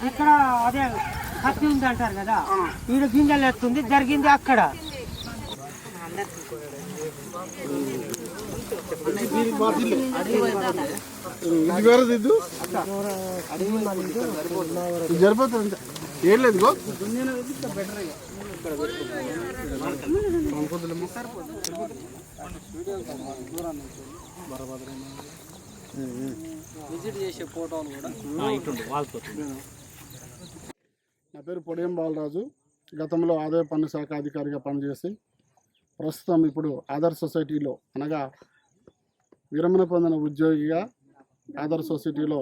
ఇక్కడ అదే కత్తి ఉంది అంటారు కదా, ఈడ గింజలు ఎత్తుంది, జరిగింది అక్కడ. జరిపోతుంది ఏం లేదు. నా పేరు పొడియం బాలరాజు. గతంలో ఆదాయ పన్ను శాఖ అధికారిగా పనిచేసి ప్రస్తుతం ఇప్పుడు ఆదర్శ సొసైటీలో, అనగా విరమణ పొందిన ఉద్యోగిగా ఆదర్శ సొసైటీలో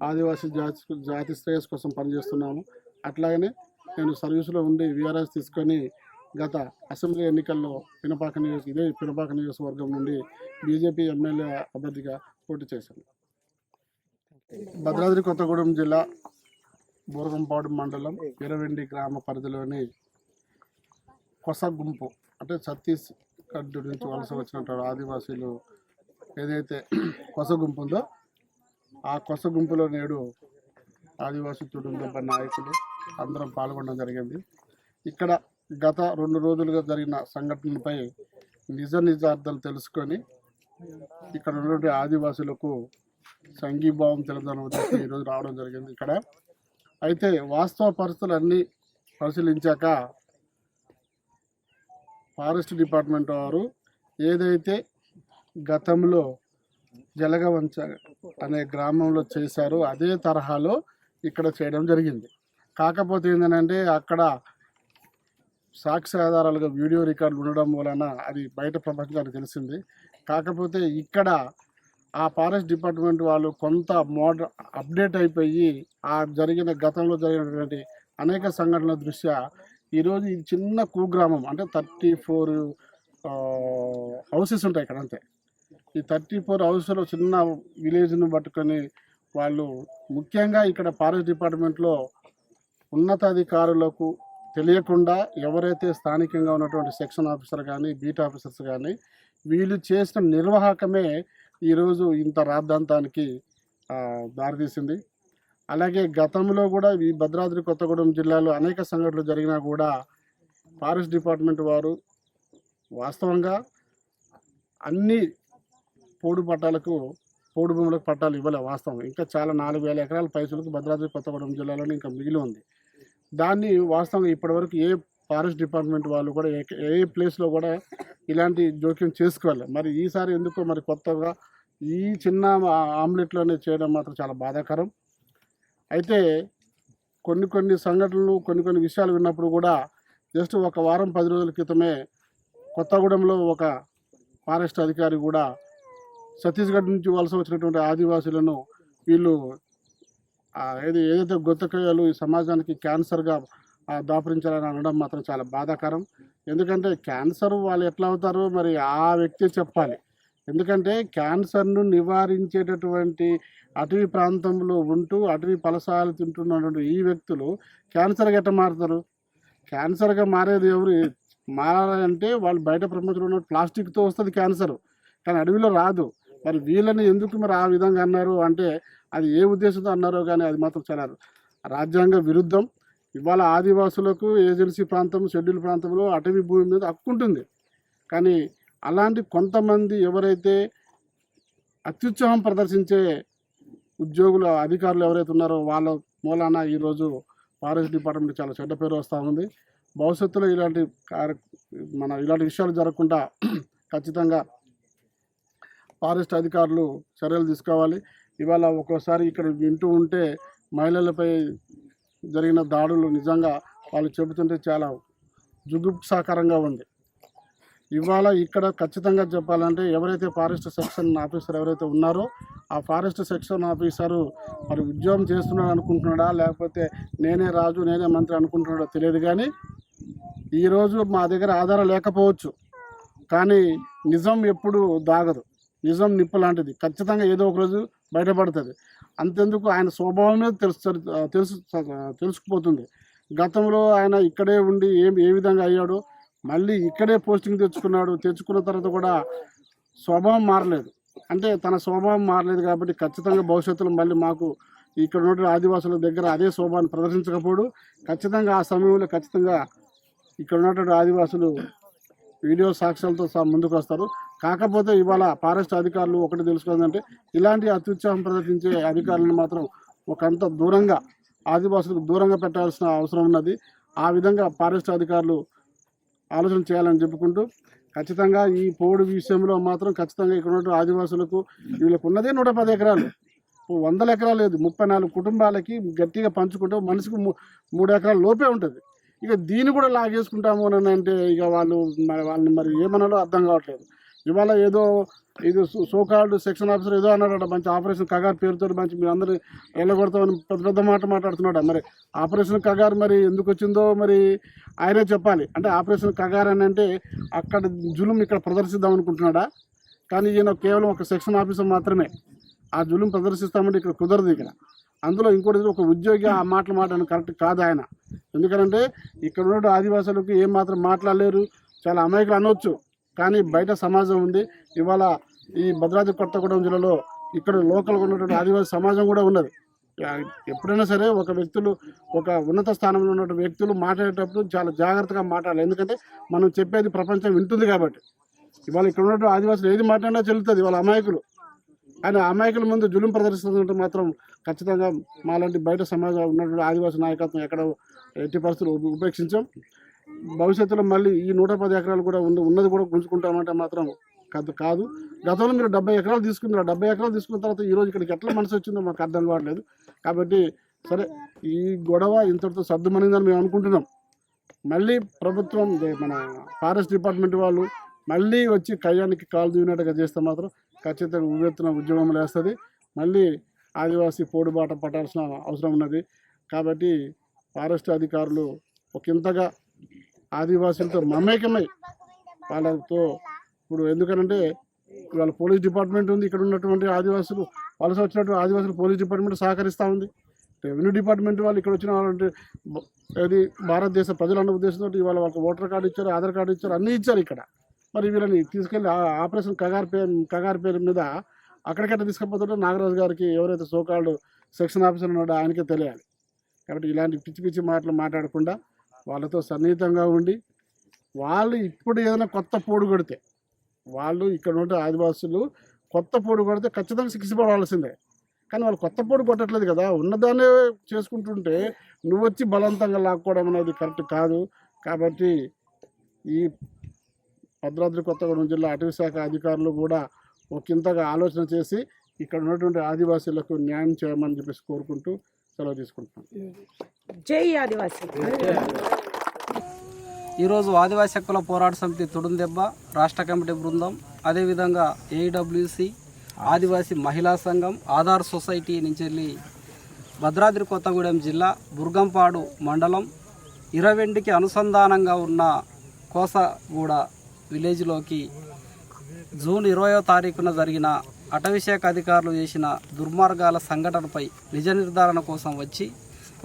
ఆదివాసీ జాతి శ్రేయస్ కోసం పనిచేస్తున్నాము. అట్లాగనే నేను సర్వీసులో ఉండి విఆర్ఎస్ తీసుకొని గత అసెంబ్లీ ఎన్నికల్లో పినపాక నియోజకవర్గం నుండి బీజేపీ ఎమ్మెల్యే అభ్యర్థిగా పోటీ చేశాను. భద్రాద్రి కొత్తగూడెం జిల్లా బూరగంపాడు మండలం వీరవెండి గ్రామ పరిధిలోని కొస గుంపు, అంటే ఛత్తీస్గఢ్ నుంచి వలస వచ్చినటువంటి ఆదివాసీలు ఏదైతే కొస గుంపు ఉందో ఆ కొస గుంపులో నేడు ఆదివాసీ తుడుందెబ్బ నాయకులు అందరం పాల్గొనడం జరిగింది. ఇక్కడ గత 2 రోజులుగా జరిగిన సంఘటనలపై నిజార్థాలు తెలుసుకొని ఇక్కడ ఉన్నటువంటి ఆదివాసులకు సంఘీభావం తెలపడానికి ఉద్దేశం ఈరోజు రావడం జరిగింది. ఇక్కడ అయితే వాస్తవ పరిస్థితులు అన్నీ పరిశీలించాక ఫారెస్ట్ డిపార్ట్మెంట్ వారు ఏదైతే గతంలో జలగవంచ అనే గ్రామంలో చేశారో అదే తరహాలో ఇక్కడ చేయడం జరిగింది. కాకపోతే ఏంటంటే అక్కడ సాక్ష్యాధారాలుగా వీడియో రికార్డులు ఉండడం వలన అది బయట ప్రపంచానికి తెలిసింది. కాకపోతే ఇక్కడ ఆ ఫారెస్ట్ డిపార్ట్మెంట్ వాళ్ళు కొంత అప్డేట్ అయిపోయి ఆ గతంలో జరిగినటువంటి అనేక సంఘటనల దృష్ట్యా ఈరోజు ఈ చిన్న కుగ్రామం, అంటే 34 హౌసెస్ ఉంటాయి ఇక్కడ. అంతే ఈ 34 హౌసెస్లో చిన్న విలేజ్ను పట్టుకొని వాళ్ళు ముఖ్యంగా ఇక్కడ ఫారెస్ట్ డిపార్ట్మెంట్లో ఉన్నతాధికారులకు తెలియకుండా ఎవరైతే స్థానికంగా ఉన్నటువంటి సెక్షన్ ఆఫీసర్ కానీ బీట్ ఆఫీసర్స్ కానీ వీళ్ళు చేసిన నిర్వాహకమే ఈరోజు ఇంత రాద్ధాంతానికి దారితీసింది. అలాగే గతంలో కూడా ఈ భద్రాద్రి కొత్తగూడెం జిల్లాలో అనేక సంఘటనలు జరిగినా కూడా ఫారెస్ట్ డిపార్ట్మెంట్ వారు వాస్తవంగా అన్ని పోడు పట్టాలకు పోడు భూములకు పట్టాలు ఇవ్వలే వాస్తవం. ఇంకా చాలా 4,000 ఎకరాల పైసలకు భద్రాద్రి కొత్తగూడెం జిల్లాలోనే ఇంకా మిగిలి ఉంది. దాన్ని వాస్తవంగా ఇప్పటివరకు ఏ ఫారెస్ట్ డిపార్ట్మెంట్ వాళ్ళు కూడా ఏ ప్లేస్లో కూడా ఇలాంటి జోక్యం చేసుకోవాలి. మరి ఈసారి ఎందుకో మరి కొత్తగా ఈ చిన్న ఆమ్లెట్లోనే చేయడం మాత్రం చాలా బాధాకరం. అయితే కొన్ని సంఘటనలు కొన్ని విషయాలు విన్నప్పుడు కూడా జస్ట్ ఒక వారం 10 రోజుల క్రితమే కొత్తగూడెంలో ఒక ఫారెస్ట్ అధికారి కూడా ఛత్తీస్గఢ్ నుంచి వలస వచ్చినటువంటి ఆదివాసులను వీళ్ళు ఏదైతే గొత్తకయ్యలు ఈ సమాజానికి క్యాన్సర్గా దాపరించాలని అనడం మాత్రం చాలా బాధాకరం. ఎందుకంటే క్యాన్సర్ వాళ్ళు ఎట్లా అవుతారో మరి ఆ వ్యక్తి చెప్పాలి. ఎందుకంటే క్యాన్సర్ను నివారించేటటువంటి అటవీ ప్రాంతంలో ఉంటూ అటవీ ఫలసాలు తింటున్నటువంటి ఈ వ్యక్తులు క్యాన్సర్గా ఎట్లా మారుతారు? క్యాన్సర్గా మారేది ఎవరు? మారాలంటే వాళ్ళు బయట ప్రపంచంలో ఉన్న ప్లాస్టిక్తో వస్తుంది క్యాన్సర్, కానీ అడవిలో రాదు. మరి వీళ్ళని ఎందుకు మరి ఆ విధంగా అన్నారు అంటే అది ఏ ఉద్దేశంతో అన్నారో కానీ అది మాత్రం చాలా రాజ్యాంగ విరుద్ధం. ఇవాళ ఆదివాసులకు ఏజెన్సీ ప్రాంతం, షెడ్యూల్ ప్రాంతంలో అటవీ భూమి మీద హక్కు ఉంటుంది. కానీ అలాంటి కొంతమంది ఎవరైతే అత్యుత్సాహం ప్రదర్శించే ఉద్యోగులు, అధికారులు ఎవరైతే ఉన్నారో వాళ్ళ మూలాన ఈరోజు ఫారెస్ట్ డిపార్ట్మెంట్ చాలా చెడ్డ పేరు వస్తూ ఉంది. భవిష్యత్తులో ఇలాంటి విషయాలు జరగకుండా ఖచ్చితంగా ఫారెస్ట్ అధికారులు చర్యలు తీసుకోవాలి. ఇవాళ ఒక్కోసారి ఇక్కడ వింటూ ఉంటే మహిళలపై జరిగిన దాడులు నిజంగా వాళ్ళు చెబుతుంటే చాలా జుగుప్సాకరంగా ఉంది. ఇవాళ ఇక్కడ ఖచ్చితంగా చెప్పాలంటే ఎవరైతే ఫారెస్ట్ సెక్షన్ ఆఫీసర్ ఎవరైతే ఉన్నారో ఆ ఫారెస్ట్ సెక్షన్ ఆఫీసరు మరి ఉద్యోగం చేస్తున్నాడు అనుకుంటున్నాడా, లేకపోతే నేనే రాజు నేనే మంత్రి అనుకుంటున్నాడో తెలియదు. కానీ ఈరోజు మా దగ్గర ఆధారం లేకపోవచ్చు, కానీ నిజం ఎప్పుడు దాగదు. నిజం నిప్పు లాంటిది, ఖచ్చితంగా ఏదో ఒక రోజు బయటపడుతుంది. అంతెందుకు ఆయన స్వభావమే తెలుసుకుపోతుంది. గతంలో ఆయన ఇక్కడే ఉండి ఏ విధంగా అయ్యాడో మళ్ళీ ఇక్కడే పోస్టింగ్ తెచ్చుకున్న తర్వాత కూడా స్వభావం మారలేదు. అంటే తన స్వభావం మారలేదు కాబట్టి ఖచ్చితంగా భవిష్యత్తులో మళ్ళీ మాకు ఇక్కడ ఉన్న ఆదివాసుల దగ్గర అదే స్వభావాన్ని ప్రదర్శించకపోడు. ఖచ్చితంగా ఆ సమయంలో ఖచ్చితంగా ఇక్కడ ఉన్నటువంటి ఆదివాసులు వీడియో సాక్ష్యాలతో ముందుకు వస్తారు. కాకపోతే ఇవాళ ఫారెస్ట్ అధికారులు ఒకటి తెలుసుకోవాలంటే ఇలాంటి అత్యుత్సాహం ప్రదర్శించే అధికారులను మాత్రం ఒకంత దూరంగా ఆదివాసులకు దూరంగా పెట్టాల్సిన అవసరం ఉన్నది. ఆ విధంగా ఫారెస్ట్ అధికారులు ఆలోచన చేయాలని చెప్పుకుంటూ ఖచ్చితంగా ఈ పోడు విషయంలో మాత్రం ఖచ్చితంగా ఇక్కడ ఉన్న ఆదివాసులకు వీళ్ళకు ఉన్నదే 110 ఎకరాలు, 100 ఎకరాలు లేదు. 34 కుటుంబాలకి గట్టిగా పంచుకుంటే మనిషికి 3 ఎకరాల లోపే ఉంటుంది. ఇక దీన్ని కూడా లాగేసుకుంటాము అని అంటే ఇక వాళ్ళని మరి ఏమన్నాలో అర్థం కావట్లేదు. ఇవాళ ఏదో ఇది సోకాల్డ్ సెక్షన్ ఆఫీసర్ ఏదో అన్నాడట, మంచి ఆపరేషన్ కగార్ పేరుతో మంచి మీరు అందరూ వెళ్ళగొడతామని పెద్ద మాట్లాడుతున్నాడు. మరి ఆపరేషన్ కగార్ మరి ఎందుకు వచ్చిందో మరి ఆయనే చెప్పాలి. అంటే ఆపరేషన్ కగార్ అని అంటే అక్కడ జులుం ఇక్కడ ప్రదర్శిద్దాం అనుకుంటున్నాడా? కానీ ఈయన కేవలం ఒక సెక్షన్ ఆఫీసర్ మాత్రమే. ఆ జులుం ప్రదర్శిస్తామంటే ఇక్కడ కుదరదు. ఇక్కడ అందులో ఇంకోటి ఒక ఉద్యోగి ఆ మాటలు మాట్లాడడం కరెక్ట్ కాదు ఆయన. ఎందుకంటే ఇక్కడ ఉన్న ఆదివాసులకు ఏం మాత్రం మాట్లాడలేరు, చాలా అమాయకులు అనవచ్చు. కానీ బయట సమాజం ఉంది. ఇవాళ ఈ భద్రాద్రి కొత్తగూడెం జిల్లాలో ఇక్కడ లోకల్గా ఉన్నటువంటి ఆదివాసీ సమాజం కూడా ఉన్నది. ఎప్పుడైనా సరే ఒక ఉన్నత స్థానంలో ఉన్న వ్యక్తులు మాట్లాడేటప్పుడు చాలా జాగ్రత్తగా మాట్లాడాలి. ఎందుకంటే మనం చెప్పేది ప్రపంచం వింటుంది కాబట్టి. ఇవాళ ఇక్కడ ఉన్నటువంటి ఆదివాసులు ఏది మాట్లాడినా చెల్లుతుంది. వాళ్ళ అమాయకులు. ఆయన అమాయకుల ముందు జులుం ప్రదర్శిస్తుంటే మాత్రం ఖచ్చితంగా మాలాంటి బయట సమాజం ఉన్నటువంటి ఆదివాసీ నాయకత్వం ఎక్కడ ఎట్టి పరిస్థితులు ఉపేక్షించాం. భవిష్యత్తులో మళ్ళీ ఈ 110 ఎకరాలు కూడా ఉన్నది కూడా గుంజుకుంటామంటే మాత్రం కాదు. గతంలో మీరు 70 ఎకరాలు తీసుకున్నారు. 70 ఎకరాలు తీసుకున్న తర్వాత ఈరోజు ఇక్కడికి ఎట్లా మనసు వచ్చిందో మాకు అర్థం కావట్లేదు. కాబట్టి సరే ఈ గొడవ ఇంతటితో సర్దుమనిందని మేము అనుకుంటున్నాం. మళ్ళీ ప్రభుత్వం మన ఫారెస్ట్ డిపార్ట్మెంట్ వాళ్ళు మళ్ళీ వచ్చి కయ్యానికి కాలు దూవినట్టుగా చేస్తే మాత్రం ఖచ్చితంగా ఉవ్వెత్తున ఉద్యమం లేస్తుంది. మళ్ళీ ఆదివాసీ పోడుబాట పట్టాల్సిన అవసరం ఉన్నది. కాబట్టి ఫారెస్ట్ అధికారులు ఒకంతగా ఆదివాసులతో మమేకమై వాళ్ళతో ఇప్పుడు ఎందుకనంటే వాళ్ళ పోలీస్ డిపార్ట్మెంట్ ఉంది. ఇక్కడ ఉన్నటువంటి ఆదివాసులు వలస వచ్చినటువంటి ఆదివాసులు పోలీస్ డిపార్ట్మెంట్ సహకరిస్తూ ఉంది. రెవెన్యూ డిపార్ట్మెంట్ వాళ్ళు ఇక్కడ వచ్చిన వాళ్ళంటే అది భారతదేశ ప్రజలన్న ఉద్దేశంతో ఇవాళ వాళ్ళకి ఓటర్ కార్డు ఇచ్చారు, ఆధార్ కార్డు ఇచ్చారు, అన్నీ ఇచ్చారు ఇక్కడ. మరి వీళ్ళని తీసుకెళ్ళి ఆపరేషన్ కగార్ పేరు మీద అక్కడికట్ట తీసుకుపోతుంటే నాగరాజు గారికి ఎవరైతే సోకాల్డ్ సెక్షన్ ఆఫీసర్ ఉన్నాడో ఆయనకే తెలియాలి. కాబట్టి ఇలాంటి పిచ్చి మాటలు మాట్లాడకుండా వాళ్ళతో సన్నిహితంగా ఉండి వాళ్ళు ఇప్పుడు ఏదైనా కొత్త పోడు కొడితే వాళ్ళు ఇక్కడ ఉంటే ఆదివాసులు కొత్త పొడి కొడితే ఖచ్చితంగా శిక్ష పడాల్సిందే. కానీ వాళ్ళు కొత్త పొడి కొట్టట్లేదు కదా, ఉన్నదాన్నే చేసుకుంటుంటే నువ్వు వచ్చి బలవంతంగా లాక్కోవడం అనేది కరెక్ట్ కాదు. కాబట్టి ఈ భద్రాద్రి కొత్తగూడెం జిల్లా అటవీ శాఖ అధికారులు కూడా ఒకంతగా ఆలోచన చేసి ఇక్కడ ఉన్నటువంటి ఆదివాసీలకు న్యాయం చేయమని చెప్పేసి కోరుకుంటూ సెలవు తీసుకుంటున్నాను. జై ఆదివాసీ. ఈరోజు ఆదివాసీ హక్కుల పోరాట సమితి తుడుందెబ్బ రాష్ట్ర కమిటీ బృందం, అదేవిధంగా ఏడబ్ల్యూసి ఆదివాసీ మహిళా సంఘం ఆధార్ సొసైటీ నుంచి వెళ్ళి భద్రాద్రి కొత్తగూడెం జిల్లా బుర్గంపాడు మండలం ఇరవెండికి అనుసంధానంగా ఉన్న కోసగూడ విలేజ్లోకి జూన్ 20వ తారీఖున జరిగిన అటవీశాఖ అధికారులు చేసిన దుర్మార్గాల సంఘటనపై నిజ నిర్ధారణ కోసం వచ్చి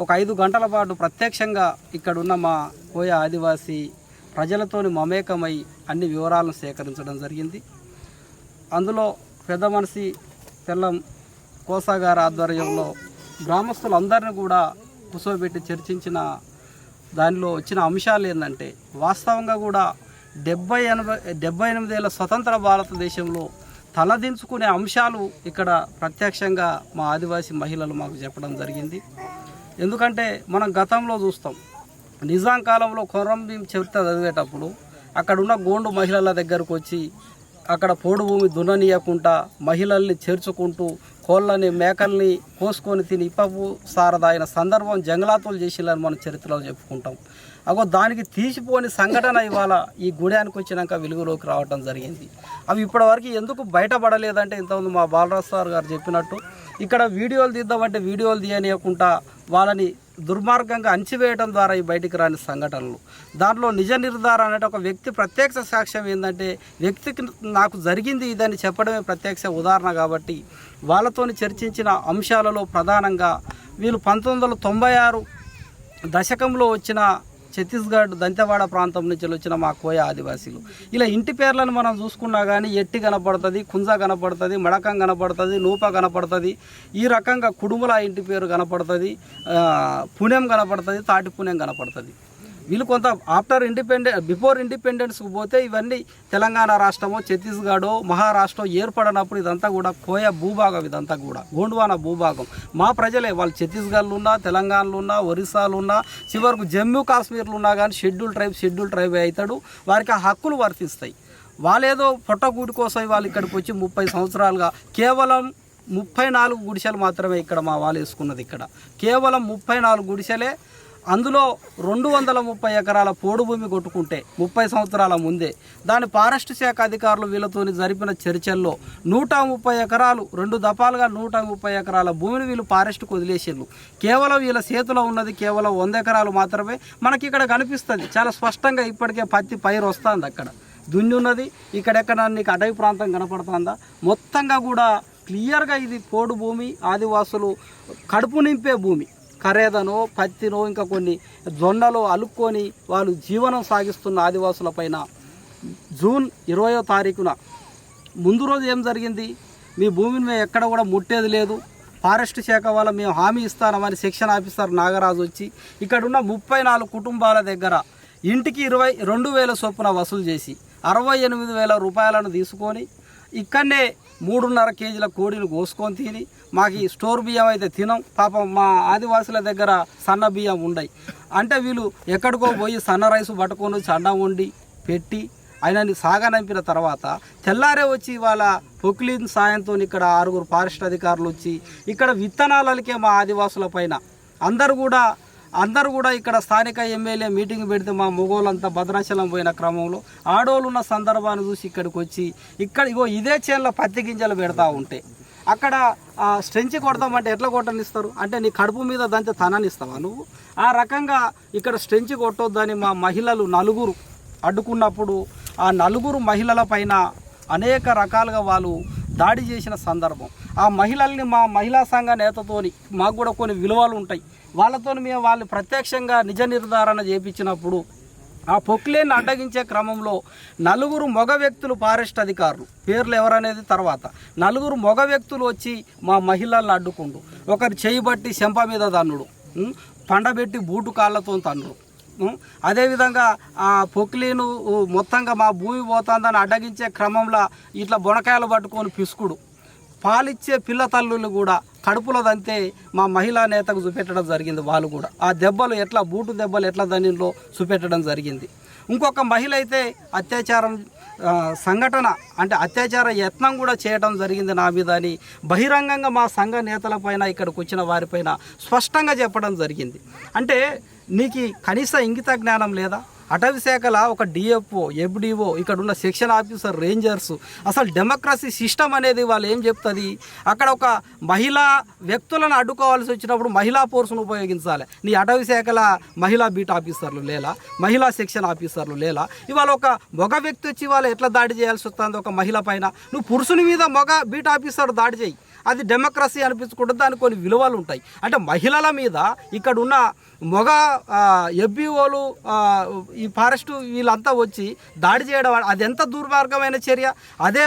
ఒక 5 గంటల పాటు ప్రత్యక్షంగా ఇక్కడున్న మా కోయ ఆదివాసీ ప్రజలతోని మమేకమై అన్ని వివరాలను సేకరించడం జరిగింది. అందులో పెద్ద మనిషి తెల్లం కోసా గారి ఆధ్వర్యంలో గ్రామస్తులందరినీ కూడా కూర్చోబెట్టి చర్చించిన దానిలో వచ్చిన అంశాలు ఏంటంటే, వాస్తవంగా కూడా 78 ఏళ్ళ స్వతంత్ర భారతదేశంలో తలదించుకునే అంశాలు ఇక్కడ ప్రత్యక్షంగా మా ఆదివాసీ మహిళలు మాకు చెప్పడం జరిగింది. ఎందుకంటే మనం గతంలో చూస్తాం, నిజాం కాలంలో కొరంభీం చరిత్ర చదివేటప్పుడు అక్కడ ఉన్న గోండు మహిళల దగ్గరకు వచ్చి అక్కడ పోడు భూమి దున్ననీయకుండా మహిళల్ని చేర్చుకుంటూ కోళ్ళని మేకల్ని కోసుకొని తిని ఇప్పపు సారదాయిన సందర్భం జంగలాతులు చేసిలని మనం చరిత్రలో చెప్పుకుంటాం. అగో దానికి తీసిపోని సంఘటన ఇవాళ ఈ గుడానికి వచ్చినాక వెలుగులోకి రావటం జరిగింది. అవి ఇప్పటివరకు ఎందుకు బయటపడలేదంటే, ఇంతకుముందు మా బాలరాజ్ సార్ గారు చెప్పినట్టు ఇక్కడ వీడియోలు తీద్దామంటే వీడియోలు తీయనీయకుండా వాళ్ళని దుర్మార్గంగా అణచివేయడం ద్వారా ఈ బయటికి రాని సంఘటనలు. దాంట్లో నిజ నిర్ధారణ అంటే ఒక వ్యక్తి ప్రత్యక్ష సాక్ష్యం ఏంటంటే, వ్యక్తికి నాకు జరిగింది ఇదని చెప్పడమే ప్రత్యక్ష ఉదాహరణ. కాబట్టి వాళ్ళతోని చర్చించిన అంశాలలో ప్రధానంగా వీళ్ళు 1996 దశకంలో వచ్చిన ఛత్తీస్గఢ్ దంతెవాడ ప్రాంతం నుంచి వచ్చిన మా కోయ ఆదివాసీలు. ఇలా ఇంటి పేర్లను మనం చూసుకున్నా కానీ ఎట్టి కనపడుతుంది, కుంజ కనపడుతుంది, మడకం కనపడుతుంది, నూప కనపడుతుంది, ఈ రకంగా కుడుముల ఇంటి పేరు కనపడుతుంది, పుణ్యం కనపడుతుంది, తాటి పుణ్యం కనపడుతుంది. వీళ్ళు కొంత బిఫోర్ ఇండిపెండెన్స్కి పోతే ఇవన్నీ తెలంగాణ రాష్ట్రమో ఛత్తీస్గఢో మహారాష్ట్ర ఏర్పడినప్పుడు ఇదంతా కూడా కోయ భూభాగం, ఇదంతా కూడా గోండ్వానా భూభాగం. మా ప్రజలే వాళ్ళు ఛత్తీస్గఢ్లో ఉన్నా, తెలంగాణలో ఉన్నా, ఒరిస్సాలో ఉన్నా, చివరకు జమ్మూ కాశ్మీర్లో ఉన్నా కానీ షెడ్యూల్ ట్రైబ్ అవుతాడు. వారికి ఆ హక్కులు వర్తిస్తాయి. వాళ్ళేదో పొట్టగూటి కోసం వాళ్ళు ఇక్కడికి వచ్చి 30 సంవత్సరాలుగా కేవలం 34 గుడిసెలు మాత్రమే ఇక్కడ మా వాళ్ళు వేసుకున్నది. ఇక్కడ కేవలం 34 గుడిసెలే. అందులో 230 ఎకరాల పోడు భూమి కొట్టుకుంటే 30 సంవత్సరాల ముందే దాని ఫారెస్ట్ శాఖ అధికారులు వీళ్ళతో జరిపిన చర్చల్లో 130 ఎకరాలు 2 దఫాలుగా 130 ఎకరాల భూమిని వీళ్ళు ఫారెస్ట్కి వదిలేసారు. కేవలం వీళ్ళ చేతిలో ఉన్నది కేవలం 100 ఎకరాలు మాత్రమే మనకి ఇక్కడ కనిపిస్తుంది. చాలా స్పష్టంగా ఇప్పటికే పత్తి పైరు వస్తుంది. అక్కడ దున్ని ఉన్నది. ఇక్కడెక్కడ నీకు అటవీ ప్రాంతం కనపడుతుందా? మొత్తంగా కూడా క్లియర్గా ఇది పోడు భూమి, ఆదివాసులు కడుపు నింపే భూమి. ఖరేదనో పత్తినో ఇంకా కొన్ని జొన్నలో అలుక్కొని వాళ్ళు జీవనం సాగిస్తున్న ఆదివాసుల పైన జూన్ 20వ తారీఖున ముందు రోజు ఏం జరిగింది, మీ భూమిని మేము ఎక్కడ కూడా ముట్టేది లేదు, ఫారెస్ట్ శాఖ వాళ్ళ మేము హామీ ఇస్తామని సెక్షన్ ఆఫీసర్ నాగరాజు వచ్చి ఇక్కడున్న 34 కుటుంబాల దగ్గర ఇంటికి 22,000 చొప్పున వసూలు చేసి 68,000 రూపాయలను తీసుకొని ఇక్కడనే 3.5 కేజీల కోడిని కోసుకొని తిని, మాకు స్టోర్ బియ్యం అయితే తినం, పాపం మా ఆదివాసుల దగ్గర సన్న బియ్యం ఉండయి అంటే వీళ్ళు ఎక్కడికో పోయి సన్న రైసు పట్టుకొని చండ వండి పెట్టి ఆయనని సాగనంపిన తర్వాత తెల్లారే వచ్చి వాళ్ళ పొక్లీన్ సాయంతో ఇక్కడ 6 ఫారెస్ట్ అధికారులు వచ్చి ఇక్కడ విత్తనాలకే మా ఆదివాసుల పైన అందరూ కూడా ఇక్కడ స్థానిక ఎమ్మెల్యే మీటింగ్ పెడితే మా మొగోళ్ళంతా భద్రాచలం పోయిన క్రమంలో ఆడోళ్ళు ఉన్న సందర్భాన్ని చూసి ఇక్కడికి వచ్చి ఇదే చేనులో పత్తి గింజలు పెడతా ఉంటే అక్కడ స్ట్రెంచ్ కొడతామంటే ఎట్లా కొట్టనిస్తారు అంటే నీ కడుపు మీద దంతే తననిస్తావా నువ్వు? ఆ రకంగా ఇక్కడ స్ట్రెంచ్ కొట్టొద్దని మా మహిళలు 4 అడ్డుకున్నప్పుడు ఆ 4 మహిళల పైన అనేక రకాలుగా వాళ్ళు దాడి చేసిన సందర్భం. ఆ మహిళల్ని మా మహిళా సంఘ నేతతోని మాకు కూడా కొన్ని విలువలు ఉంటాయి, వాళ్ళతో మేము వాళ్ళు ప్రత్యక్షంగా నిజ నిర్ధారణ చేయించినప్పుడు ఆ పొక్లేని అడ్డగించే క్రమంలో 4 మగ వ్యక్తులు ఫారెస్ట్ అధికారులు, పేర్లు ఎవరనేది తర్వాత, 4 మగ వ్యక్తులు వచ్చి మా మహిళలను అడ్డుకుంటూ ఒకరు చేయి బట్టి చెంప మీద తన్నుడు, పండబెట్టి బూటు కాళ్ళతో తన్నుడు, అదేవిధంగా ఆ పొక్లీను మొత్తంగా మా భూమి పోతుందని అడ్డగించే క్రమంలో ఇట్లా బొనకాయలు పట్టుకొని పిసుకుడు, పాలిచ్చే పిల్ల తల్లులు కూడా కడుపులో దంతే మా మహిళా నేతకు చూపెట్టడం జరిగింది. వాళ్ళు కూడా ఆ దెబ్బలు ఎట్లా బూటు దెబ్బలు ఎట్లా దానిలో చూపెట్టడం జరిగింది. ఇంకొక మహిళ అయితే అత్యాచారం సంఘటన అంటే అత్యాచార యత్నం కూడా చేయడం జరిగింది నా మీద అని బహిరంగంగా మా సంఘ నేతలపైన ఇక్కడికి వచ్చిన వారిపైన స్పష్టంగా చెప్పడం జరిగింది. అంటే నీకు కనీస ఇంగిత జ్ఞానం లేదా? అటవీ శాఖల ఒక డిఎఫ్ఓ, ఎఫ్డిఓ, ఇక్కడ ఉన్న సెక్షన్ ఆఫీసర్, రేంజర్స్, అసలు డెమోక్రసీ సిస్టమ్ అనేది వాళ్ళు ఏం చెప్తుంది? అక్కడ ఒక మహిళా వ్యక్తులను అడ్డుకోవాల్సి వచ్చినప్పుడు మహిళా ఫోర్స్ను ఉపయోగించాలి. నీ అటవీ శాఖల మహిళా బీట్ ఆఫీసర్లు లేలా, మహిళా సెక్షన్ ఆఫీసర్లు లేలా? ఇవాళ ఒక మగ వ్యక్తి వచ్చి వాళ్ళు ఎట్లా దాడి చేయాల్సి వస్తుంది ఒక మహిళ పైన? నువ్వు పురుషుని మీద మగ బీట్ ఆఫీసర్ దాడి చేయి, అది డెమోక్రసీ అనిపించుకుంటుంది. దానికి కొన్ని విలువలు ఉంటాయి. అంటే మహిళల మీద ఇక్కడ ఉన్న మగ ఎఫ్బిఓలు, ఈ ఫారెస్ట్ వీళ్ళంతా వచ్చి దాడి చేయడం అది ఎంత దుర్మార్గమైన చర్య. అదే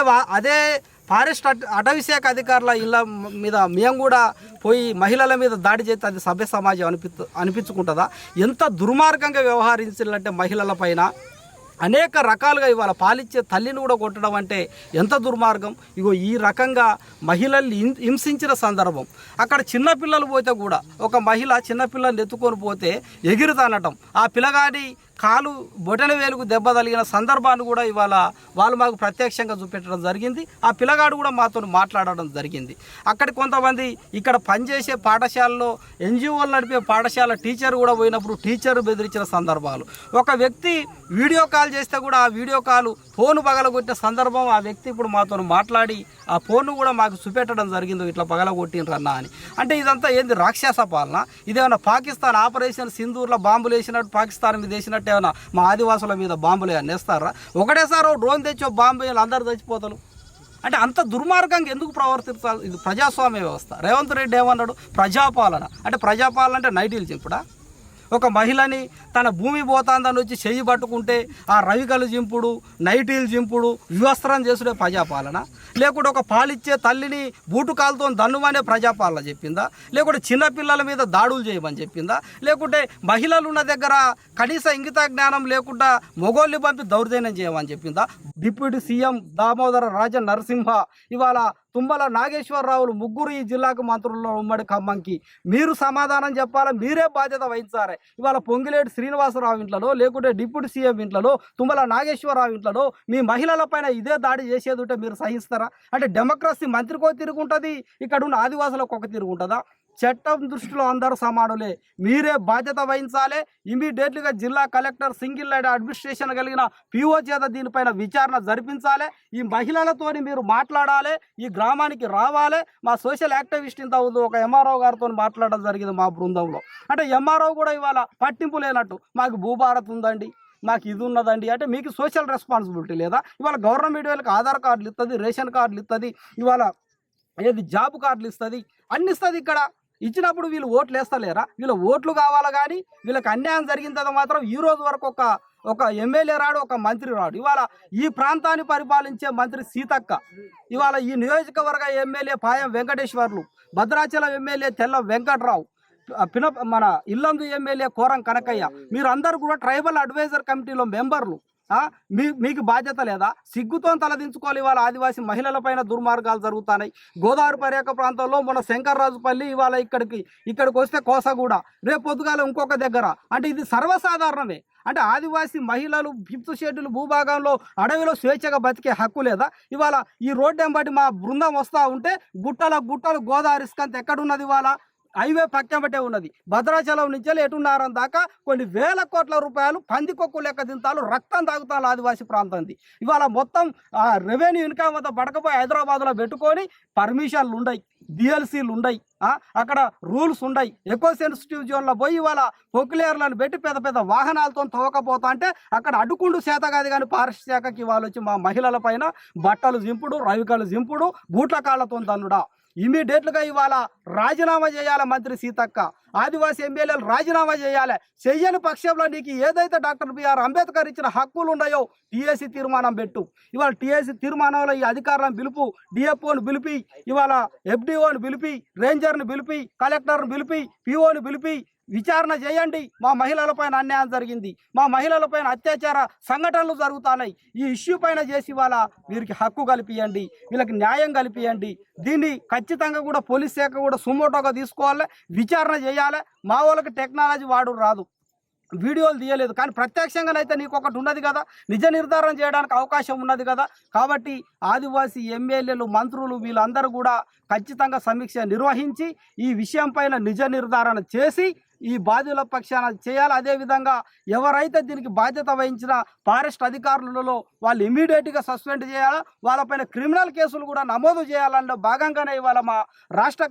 ఫారెస్ట్ అటవీ శాఖ అధికారుల ఇళ్ళ మీద మేము కూడా పోయి మహిళల మీద దాడి చేస్తే అది సభ్య సమాజం అనిపించుకుంటుందా? ఎంత దుర్మార్గంగా వ్యవహరించాలంటే మహిళల పైన అనేక రకాలుగా ఇవాళ పాలిచ్చే తల్లిని కూడా కొట్టడం అంటే ఎంత దుర్మార్గం. ఇగో ఈ రకంగా మహిళల్ని హింసించిన సందర్భం. అక్కడ చిన్నపిల్లలు పోతే కూడా ఒక మహిళ చిన్నపిల్లల్ని ఎత్తుకొని పోతే ఎగిరితానటం, ఆ పిల్లగాడి కాలు బొటన వేలుకు దెబ్బ తగిలిన సందర్భాన్ని కూడా ఇవాళ వాళ్ళు మాకు ప్రత్యక్షంగా చూపెట్టడం జరిగింది. ఆ పిల్లగాడు కూడా మాతో మాట్లాడడం జరిగింది. అక్కడ కొంతమంది ఇక్కడ పనిచేసే పాఠశాలలో ఎన్జిఓలు నడిపే పాఠశాల టీచర్ కూడా పోయినప్పుడు టీచర్ బెదిరించిన సందర్భాలు. ఒక వ్యక్తి వీడియో కాల్ చేస్తే కూడా ఆ వీడియో కాల్ ఫోన్ పగలగొట్టిన సందర్భం ఆ వ్యక్తి ఇప్పుడు మాతో మాట్లాడి ఆ ఫోన్ కూడా మాకు చూపెట్టడం జరిగింది, ఇట్లా పగలగొట్టినరన్నా అని. అంటే ఇదంతా ఏంది? రాక్షస పాలన. ఇదేమన్నా పాకిస్తాన్ ఆపరేషన్ సింధూర్లో బాంబులు వేసినట్టు పాకిస్తాన్ మీద వేసినట్టు ఏమన్నా మా ఆదివాసుల మీద బాంబులు నేస్తారా? ఒకటేసారి డ్రోన్ తెచ్చో బాంబు వేయాలి, అందరు చచ్చిపోతారు. అంటే అంత దుర్మార్గంగా ఎందుకు ప్రవర్తించాలి? ఇది ప్రజాస్వామ్య వ్యవస్థ. రేవంత్ రెడ్డి ఏమన్నాడు? ప్రజాపాలన. అంటే ప్రజాపాలన అంటే నైటీలు చింపుడా? ఒక మహిళని తన భూమి పోతాందని వచ్చి చెయ్యి పట్టుకుంటే ఆ రవికలు జింపుడు, నైటీలు జింపుడు, వివస్త్రం చేసుడే ప్రజాపాలన? లేకుంటే ఒక పాలిచ్చే తల్లిని బూటు కాలుతో దన్నుమనే ప్రజాపాలన చెప్పిందా? లేకుంటే చిన్నపిల్లల మీద దాడులు చేయమని చెప్పిందా? లేకుంటే మహిళలు ఉన్న దగ్గర కనీస ఇంగిత జ్ఞానం లేకుండా మొగోళ్ళని పంపి దౌర్జన్యం చేయమని చెప్పిందా? డిప్యూటీ సీఎం దామోదర రాజ నరసింహ ఇవాళ తుమ్మల నాగేశ్వరరావులు ముగ్గురు ఈ జిల్లాకు మంత్రుల్లో ఉమ్మడి ఖమ్మంకి మీరు సమాధానం చెప్పాలా, మీరే బాధ్యత వహించాలి. ఇవాళ పొంగిలేటి శ్రీనివాసరావు ఇంట్లలో, లేకుంటే డిప్యూటీ సీఎం ఇంట్లలో, తుమ్మల నాగేశ్వరరావు ఇంట్లలో మీ మహిళల పైన ఇదే దాడి చేసేది ఉంటే మీరు సహిస్తారా? అంటే డెమోక్రసీ మంత్రికో తిరుగుంటుంది, ఇక్కడ ఉన్న ఆదివాసులకు ఒక తిరుగుంటుందా? చట్టం దృష్టిలో అందరూ సమానులే, మీరే బాధ్యత వహించాలి. ఇమీడియట్లీగా జిల్లా కలెక్టర్ సింగిల్ లైన్ అడ్మినిస్ట్రేషన్ కలిగిన పిఓ చేత దీనిపైన విచారణ జరిపించాలి. ఈ మహిళలతోని మీరు మాట్లాడాలి, ఈ గ్రామానికి రావాలి. మా సోషల్ యాక్టివిస్ట్ ఇంత ఉంది, ఒక ఎంఆర్ఓ గారితో మాట్లాడడం జరిగింది మా బృందంలో. అంటే ఎంఆర్ఓ కూడా ఇవాళ పట్టింపు లేనట్టు, మాకు భూభారత్ ఉందండి, మాకు ఇది ఉన్నదండి. అంటే మీకు సోషల్ రెస్పాన్సిబిలిటీ లేదా? ఇవాళ గవర్నమెంట్ వాళ్ళకి ఆధార్ కార్డులు ఇస్తుంది, రేషన్ కార్డులు ఇస్తుంది, ఇవాళ ఏది జాబ్ కార్డులు ఇస్తుంది, అన్ని ఇస్తుంది. ఇక్కడ ఇచ్చినప్పుడు వీళ్ళు ఓట్లు వేస్తలేరా? వీళ్ళ ఓట్లు కావాలా, కానీ వీళ్ళకి అన్యాయం జరిగిన తర్వాత మాత్రం ఈ రోజు వరకు ఒక ఎమ్మెల్యే రాడు, ఒక మంత్రి రాడు. ఇవాళ ఈ ప్రాంతాన్ని పరిపాలించే మంత్రి సీతక్క, ఇవాళ ఈ నియోజకవర్గ ఎమ్మెల్యే పాయం వెంకటేశ్వర్లు, భద్రాచలం ఎమ్మెల్యే తెల్ల వెంకట్రావు, మన ఇల్లందు ఎమ్మెల్యే కోరం కనకయ్య, మీరు అందరూ కూడా ట్రైబల్ అడ్వైజర్ కమిటీలో మెంబర్లు. మీకు బాధ్యత లేదా? సిగ్గుతో తలదించుకోవాలి. ఇవాళ ఆదివాసీ మహిళల పైన దుర్మార్గాలు జరుగుతున్నాయి. గోదావరి పర్యాక ప్రాంతంలో మన శంకర్రాజుపల్లి, ఇవాళ ఇక్కడికి వస్తే కోసగూడ, రేపు పొద్దుగాల ఇంకొక దగ్గర. అంటే ఇది సర్వసాధారణమే. అంటే ఆదివాసీ మహిళలు 5th షెడ్యూల్ భూభాగంలో అడవిలో స్వేచ్ఛగా బతికే హక్కు లేదా? ఇవాళ ఈ రోడ్డు ఎంబటి మా బృందం వస్తూ ఉంటే గుట్టలు గోదావరి ఇసుకంత ఎక్కడున్నది? ఇవాళ హైవే పక్కబట్టే ఉన్నది. భద్రాచలం నుంచి ఎటున్నారం దాకా కొన్ని వేల కోట్ల రూపాయలు పందికొక్కు లెక్క తింటాలు, రక్తం తాగుతాలు ఆదివాసీ ప్రాంతంది. ఇవాళ మొత్తం రెవెన్యూ ఇన్కమ్ అంతా పడకపోయి హైదరాబాద్లో పెట్టుకొని పర్మిషన్లు ఉండయి, డిఎల్సీలు ఉండయి, అక్కడ రూల్స్ ఉండయి. ఎక్కువ సెన్సిటివ్ జోన్లో పోయి ఇవాళ పొక్లేర్లను పెట్టి పెద్ద వాహనాలతో తవ్వకపోతా అంటే అక్కడ అడ్డుకుంటూ చేత కాదు. కానీ ఫారెస్ట్ శాఖకి వాళ్ళు వచ్చి మా మహిళల పైన బట్టలు జింపుడు, రవికలు జింపుడు, బూట్ల కాళ్ళతో తన్నుడా. ఇమీడియట్లుగా ఇవాళ రాజీనామా చేయాలి మంత్రి సీతక్క. ఆదివాసీ ఎమ్మెల్యేలు రాజీనామా చేయాలి. చెయ్యని పక్షంలో నీకు ఏదైతే డాక్టర్ బిఆర్ అంబేద్కర్ ఇచ్చిన హక్కులు ఉన్నాయో టీఏసీ తీర్మానం పెట్టు. ఇవాళ టీఏసీ తీర్మానంలో ఈ అధికారులను పిలుపు, డిఎఫ్ఓని పిలిపి, ఇవాళ ఎఫ్డిఓని పిలిపి, రేంజర్ని పిలిపి, కలెక్టర్ని పిలిపి, పిఓని పిలిపి, విచారణ చేయండి. మా మహిళలపైన అన్యాయం జరిగింది, మా మహిళలపైన అత్యాచార సంఘటనలు జరుగుతున్నాయి. ఈ ఇష్యూ పైన చేసి వాళ్ళ వీరికి హక్కు కల్పియండి, వీళ్ళకి న్యాయం కల్పియండి. దీన్ని ఖచ్చితంగా కూడా పోలీస్ శాఖ కూడా సుమోటోగా తీసుకోవాలి, విచారణ చేయాలి. మా వాళ్ళకి టెక్నాలజీ వాడు రాదు, వీడియోలు తీయలేదు, కానీ ప్రత్యక్షంగానైతే నీకు ఒకటి ఉన్నది కదా, నిజ నిర్ధారణ చేయడానికి అవకాశం ఉన్నది కదా. కాబట్టి ఆదివాసీ ఎమ్మెల్యేలు, మంత్రులు వీళ్ళందరూ కూడా ఖచ్చితంగా సమీక్ష నిర్వహించి ఈ విషయం పైన నిజ నిర్ధారణ చేసి ఈ బాధ్యుల పక్షాన చేయాలి. అదేవిధంగా ఎవరైతే దీనికి బాధ్యత వహించిన ఫారెస్ట్ అధికారులలో వాళ్ళు ఇమీడియట్గా సస్పెండ్ చేయాలి, వాళ్ళపైన క్రిమినల్ కేసులు కూడా నమోదు చేయాలన్న భాగంగానే ఇవాళ మా రాష్ట్ర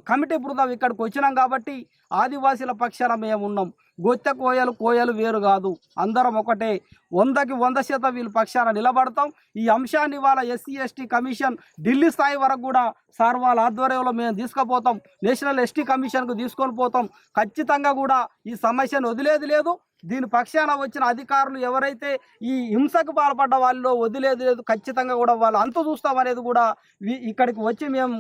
కమిటీ బృందం ఇక్కడికి వచ్చినాం. కాబట్టి ఆదివాసీల పక్షాన మేము ఉన్నాం. గొత్తె కోయలు వేరు కాదు, అందరం ఒకటే. 100కి 100% వీళ్ళ పక్షాన నిలబడతాం. ఈ అంశాన్ని వాళ్ళ ఎస్సీ ఎస్టీ కమిషన్ ఢిల్లీ స్థాయి వరకు కూడా సార్ వాళ్ళ ఆధ్వర్యంలో మేము తీసుకుపోతాం, నేషనల్ ఎస్టీ కమిషన్కు తీసుకొని పోతాం. ఖచ్చితంగా కూడా ఈ సమస్యను వదిలేది లేదు. దీని పక్షాన వచ్చిన అధికారులు ఎవరైతే ఈ హింసకు పాల్పడ్డ వాళ్ళలో వదిలేది లేదు. ఖచ్చితంగా కూడా వాళ్ళు అంతు చూస్తామనేది కూడా ఇక్కడికి వచ్చి మేము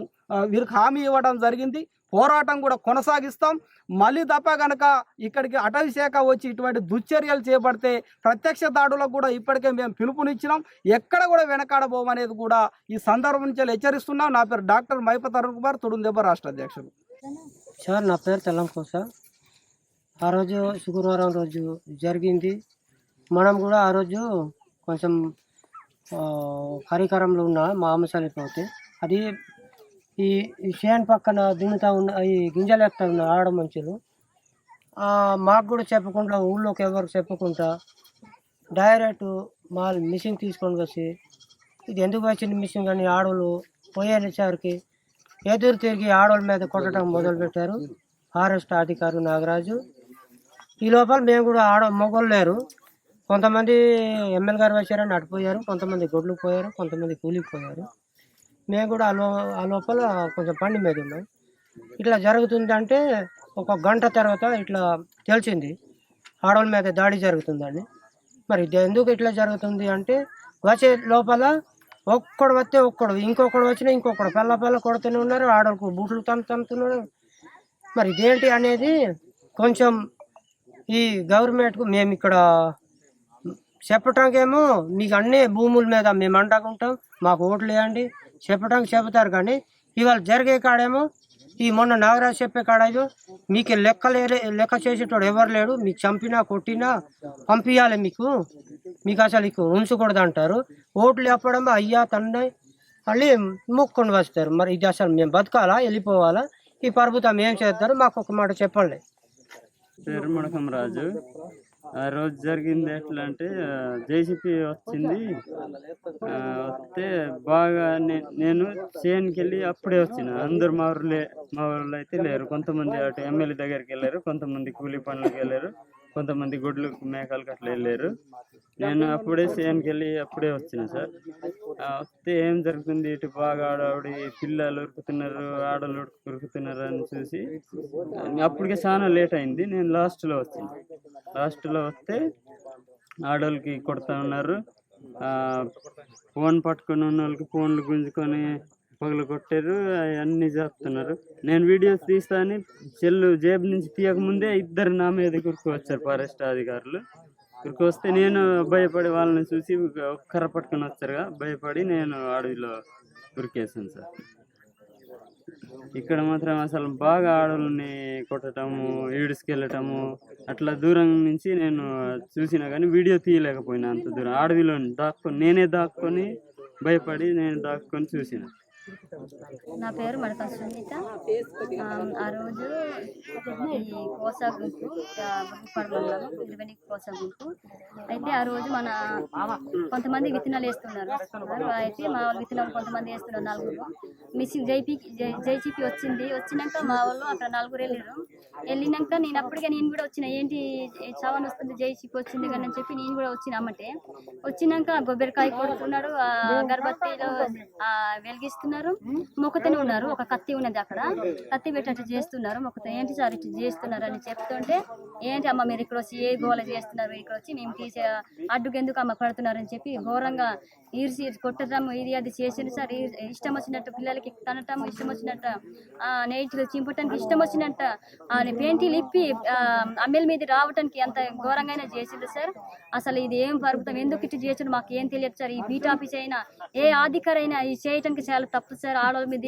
వీరికి హామీ ఇవ్వడం జరిగింది. పోరాటం కూడా కొనసాగిస్తాం. మళ్ళీ తప్ప కనుక ఇక్కడికి అటవీ శాఖ వచ్చి ఇటువంటి దుశ్చర్యలు చేపడితే ప్రత్యక్ష దాడులకు కూడా ఇప్పటికే మేము పిలుపునిచ్చినాం. ఎక్కడ కూడా వెనకాడబోమనేది కూడా ఈ సందర్భం నుంచి హెచ్చరిస్తున్నాం. నా పేరు డాక్టర్ మైపత్ అరుణ్ కుమార్, తుడుందెబ్బ రాష్ట్ర అధ్యక్షుడు. సార్ నా పేరు తెల్లంకోస. ఆ రోజు శుక్రవారం రోజు జరిగింది. మనం కూడా ఆ రోజు కొంచెం కరికరంలో ఉన్న మాంసాలిపోతే అది ఈ షేన్ పక్కన దున్నుతా ఉన్న ఈ గింజలు ఎత్తా ఉన్న ఆడ మనుషులు మాకు కూడా చెప్పకుండా, ఊళ్ళోకి ఎవరు చెప్పకుండా డైరెక్ట్ మా మిషన్ తీసుకొని వచ్చి, ఇది ఎందుకు వచ్చింది మిషన్ కానీ ఆడవాళ్ళు పోయేసరికి ఎదురు తిరిగి ఆడవాళ్ళ మీద కొట్టడం మొదలుపెట్టారు ఫారెస్ట్ అధికారులు నాగరాజు. ఈ లోపల మేము కూడా మొగోళ్ళు లేరు, కొంతమంది ఎమ్మెల్యే గారు వచ్చారని అడిపోయారు, కొంతమంది గొడ్లకు పోయారు, కొంతమంది కూలికి పోయారు. మేము కూడా ఆ లోపల కొంచెం పండి మీద ఉన్నాం. ఇట్లా జరుగుతుందంటే ఒక గంట తర్వాత ఇట్లా తెలిసింది ఆడవాళ్ళ మీద దాడి జరుగుతుందని. మరి ఎందుకు ఇట్లా జరుగుతుంది అంటే వచ్చే లోపల ఒక్కడు వస్తే ఒక్కడు, ఇంకొకడు వచ్చినా ఇంకొకడు పిల్ల కొడుతూనే ఉన్నారు, ఆడవాళ్ళకు బూట్లు తంతున్నారు. మరి ఇదేంటి అనేది కొంచెం ఈ గవర్నమెంట్కు మేము ఇక్కడ చెప్పటానికేమో మీకు అన్ని భూముల మీద మేము అంటాకుంటాం, మాకు ఓట్లు వేయండి చెప్పడానికి చెబుతారు. కానీ ఇవాళ జరిగే కాడేమో ఈ మొన్న నాగరాజు చెప్పే కాడేమో మీకు లెక్క చేసేటోడు ఎవరు లేడు, మీకు చంపినా కొట్టినా పంపించాలి, మీకు అసలు ఉంచకూడదు అంటారు. ఓట్లు చెప్పడం అయ్యా తండ్రి మళ్ళీ మొక్కుకొని వస్తారు. మరి ఇది అసలు మేము బతకాలా వెళ్ళిపోవాలా, ఈ ప్రభుత్వం ఏం చేస్తారు మాకు ఒక మాట చెప్పండి. పేరు ముడకం రాజు. ఆ రోజు జరిగింది ఎట్లా అంటే జేసీపీ వచ్చింది, వస్తే బాగా నేను చేనుకి వెళ్ళి అప్పుడే వచ్చిన. అందరు మా ఊర్లో అయితే లేరు, కొంతమంది అటు ఎమ్మెల్యే దగ్గరికి వెళ్ళారు, కొంతమంది కూలీ పనులకు వెళ్ళారు, కొంతమంది గుడ్లు మేకలకు అట్లా వెళ్ళారు. నేను అప్పుడే చేనుకి వెళ్ళి అప్పుడే వచ్చిన సార్. వస్తే ఏం జరుగుతుంది, ఇటు బాగా ఆడవాడి పిల్లలు ఉరుకుతున్నారు, ఆడలు ఉరుకుతున్నారు అని చూసి అప్పటికే చాలా లేట్ అయింది. నేను లాస్ట్లో వస్తే ఆడవాళ్ళకి కొడుతూ ఉన్నారు, ఫోన్ పట్టుకొని ఉన్న వాళ్ళకి ఫోన్లు గుంజుకొని పగలు కొట్టారు, అవన్నీ చేస్తున్నారు. నేను వీడియోస్ తీస్తాను సెల్లు జేబు నుంచి తీయకముందే ఇద్దరు నా మీద వచ్చారు ఫారెస్ట్ అధికారులు. ఇక్కడికి వస్తే నేను భయపడి వాళ్ళని చూసి కర్ర పట్టుకొని వచ్చారుగా, భయపడి నేను అడవిలో ఉరికేసాను సార్. ఇక్కడ మాత్రం అసలు బాగా ఆడవాళ్ళని కొట్టడము, ఈడ్చుకెళ్ళటము, అట్లా దూరం నుంచి నేను చూసినా కానీ వీడియో తీయలేకపోయినా. అంత దూరం అడవిలో నేనే దాక్కొని భయపడి నేను దాక్కొని చూసిన. నా పేరు మడక సునీత. ఆ రోజు ఈ కోసా గుంపు మండలం కోసా గుంపు అయితే ఆ రోజు మన కొంతమంది విత్తనాలు వేస్తున్నారు. అయితే మా వాళ్ళు విత్తనాలు కొంతమంది వేస్తున్నారు, నలుగురు. మిషన్ జైపీకి వచ్చినాక మా వాళ్ళు అక్కడ నలుగురు వెళ్ళినాక నేను కూడా వచ్చిన, ఏంటి చవన్ వస్తుంది జైసీపీ వచ్చింది కానీ అని చెప్పి నేను కూడా వచ్చిన. అమ్మటే వచ్చినాక కొబ్బరికాయ కొడుతున్నాడు, అగరబత్తీలో వెలిగిస్తున్నారు, సారు మొక్కతోనే ఉన్నారు, ఒక కత్తి ఉన్నది అక్కడ, కత్తి పెట్టట్టు చేస్తున్నారు. మొక్కతో ఏంటి సార్ ఇట్లా చేస్తున్నారు అని చెప్తుంటే, ఏంటి అమ్మ మీరు ఇక్కడ వచ్చి ఏ గోల చేస్తున్నారు, ఇక్కడ వచ్చి మేము తీసే అడ్డుకు ఎందుకు అమ్మ పడుతున్నారని చెప్పి ఘోరంగా ఈర్చి కొట్టడం ఇది అది చేసింది సార్. ఇష్టం వచ్చినట్టు పిల్లలకి తనటం, ఇష్టం వచ్చినట్టు నెయిట్లు చింపటానికి, ఇష్టం వచ్చినట్టు పెయింటీలు ఇప్పి అమ్మెల మీద రావటానికి అంత ఘోరంగా చేసింది సార్. అసలు ఇది ఏం పరుగుతాం, ఎందుకు ఇటు చేసిండు మాకు ఏం తెలియదు సార్. ఈ బీట్ ఆఫీస్ అయినా ఏ అధికారైనా ఇది చేయటానికి చాలా తప్పు సార్. ఆడవాళ్ళ మీద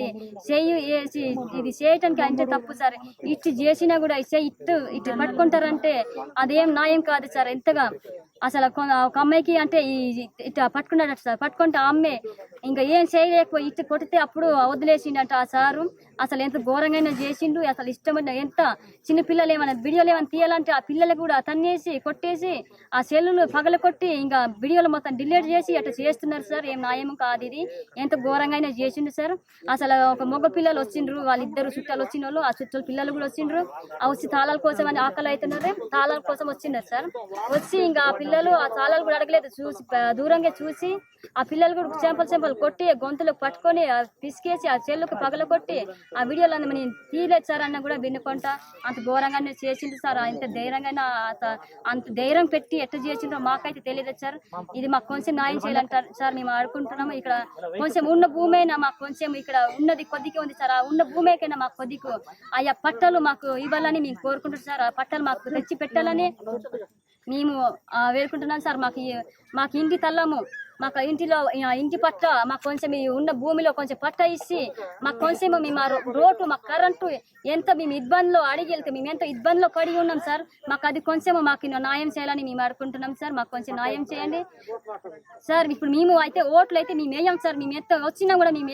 ఇది చేయటానికి అంటే తప్పు సార్. ఇటు చేసినా కూడా ఇటు పట్టుకుంటారంటే అదేం న్యాయం కాదు సార్. ఎంతగా అసలు ఒక అమ్మాయికి అంటే ఇట్లా పట్టుకున్నాడట సార్. పట్టుకుంటే ఆ అమ్మాయి ఇంకా ఏం చేయలేకపోయి ఇటు కొడితే అప్పుడు వదిలేసిండట ఆ సారు. అసలు ఎంత ఘోరంగా చేసిండు. అసలు ఇష్టమైన ఎంత చిన్న పిల్లలు ఏమైనా వీడియోలు ఏమైనా తీయాలంటే ఆ పిల్లలు కూడా తన్నేసి కొట్టేసి ఆ సెల్లులు పగల కొట్టి ఇంకా వీడియోలు మొత్తం డిలీట్ చేసి అట్లా చేస్తున్నారు సార్. ఏం న్యాయం కాదు ఇది. ఎంత ఘోరంగా చేసిండు సార్. అసలు ఒక మగ పిల్లలు వచ్చిండ్రు, వాళ్ళిద్దరు చుట్టాలు వచ్చిన వాళ్ళు, ఆ చుట్టాలు పిల్లలు కూడా వచ్చిండ్రు. ఆ వచ్చి తాళాల కోసం అని ఆకలి అవుతున్నారు, తాళాల కోసం వచ్చిన్నారు సార్. వచ్చి ఇంకా ఆ పిల్లలు ఆ తాళాలు కూడా అడగలేదు, చూసి దూరంగా చూసి ఆ పిల్లలు కూడా చెంపలు కొట్టి గొంతులకు పట్టుకొని పిసికేసి ఆ చెల్లుకు పగల కొట్టి ఆ వీడియోలో మనం తీయలేదు సార్ అన్న కూడా వినుకుంటా అంత ఘోరంగానే చేసిండు సార్. అంత ధైర్యంగా అంత ధైర్యం పెట్టి ఎట్లా చేసిండ్రో మాకైతే తెలియదు సార్. ఇది మాకు కొంచెం న్యాయం చేయాలంటారు సార్. మేము ఆడుకుంటున్నాము ఇక్కడ కొంచెం ఉన్న భూమి అయినా మాకు కొంచెం ఇక్కడ ఉన్నది కొద్దిగా ఉంది సార్. ఆ ఉన్న భూమికైనా మాకు కొద్దిగా ఆయా పట్టాలు మాకు ఇవ్వాలని మేము కోరుకుంటున్నాం సార్. ఆ పట్టాలు మాకు తెచ్చి పెట్టాలని మేము వేడుకుంటున్నాం సార్. మాకు ఇంటి తల్లము, మాకు ఇంటి పట్ట మాకు కొంచెం ఉన్న భూమిలో కొంచెం పట్ట ఇచ్చి మాకు కొంచెం మేము ఆ రోడ్డు మాకు కరెంటు ఎంత మేము ఇబ్బందిలో అడిగి వెళ్తే మేము ఎంత ఇబ్బందిలో పడి ఉన్నాం సార్. మాకు అది కొంచెం మాకు న్యాయం చేయాలని మేము అడుకుంటున్నాం సార్. మాకు కొంచెం న్యాయం చేయండి సార్. ఇప్పుడు మేము అయితే ఓట్లు అయితే మేము వేయం సార్. మేము ఎంత వచ్చినా కూడా మేము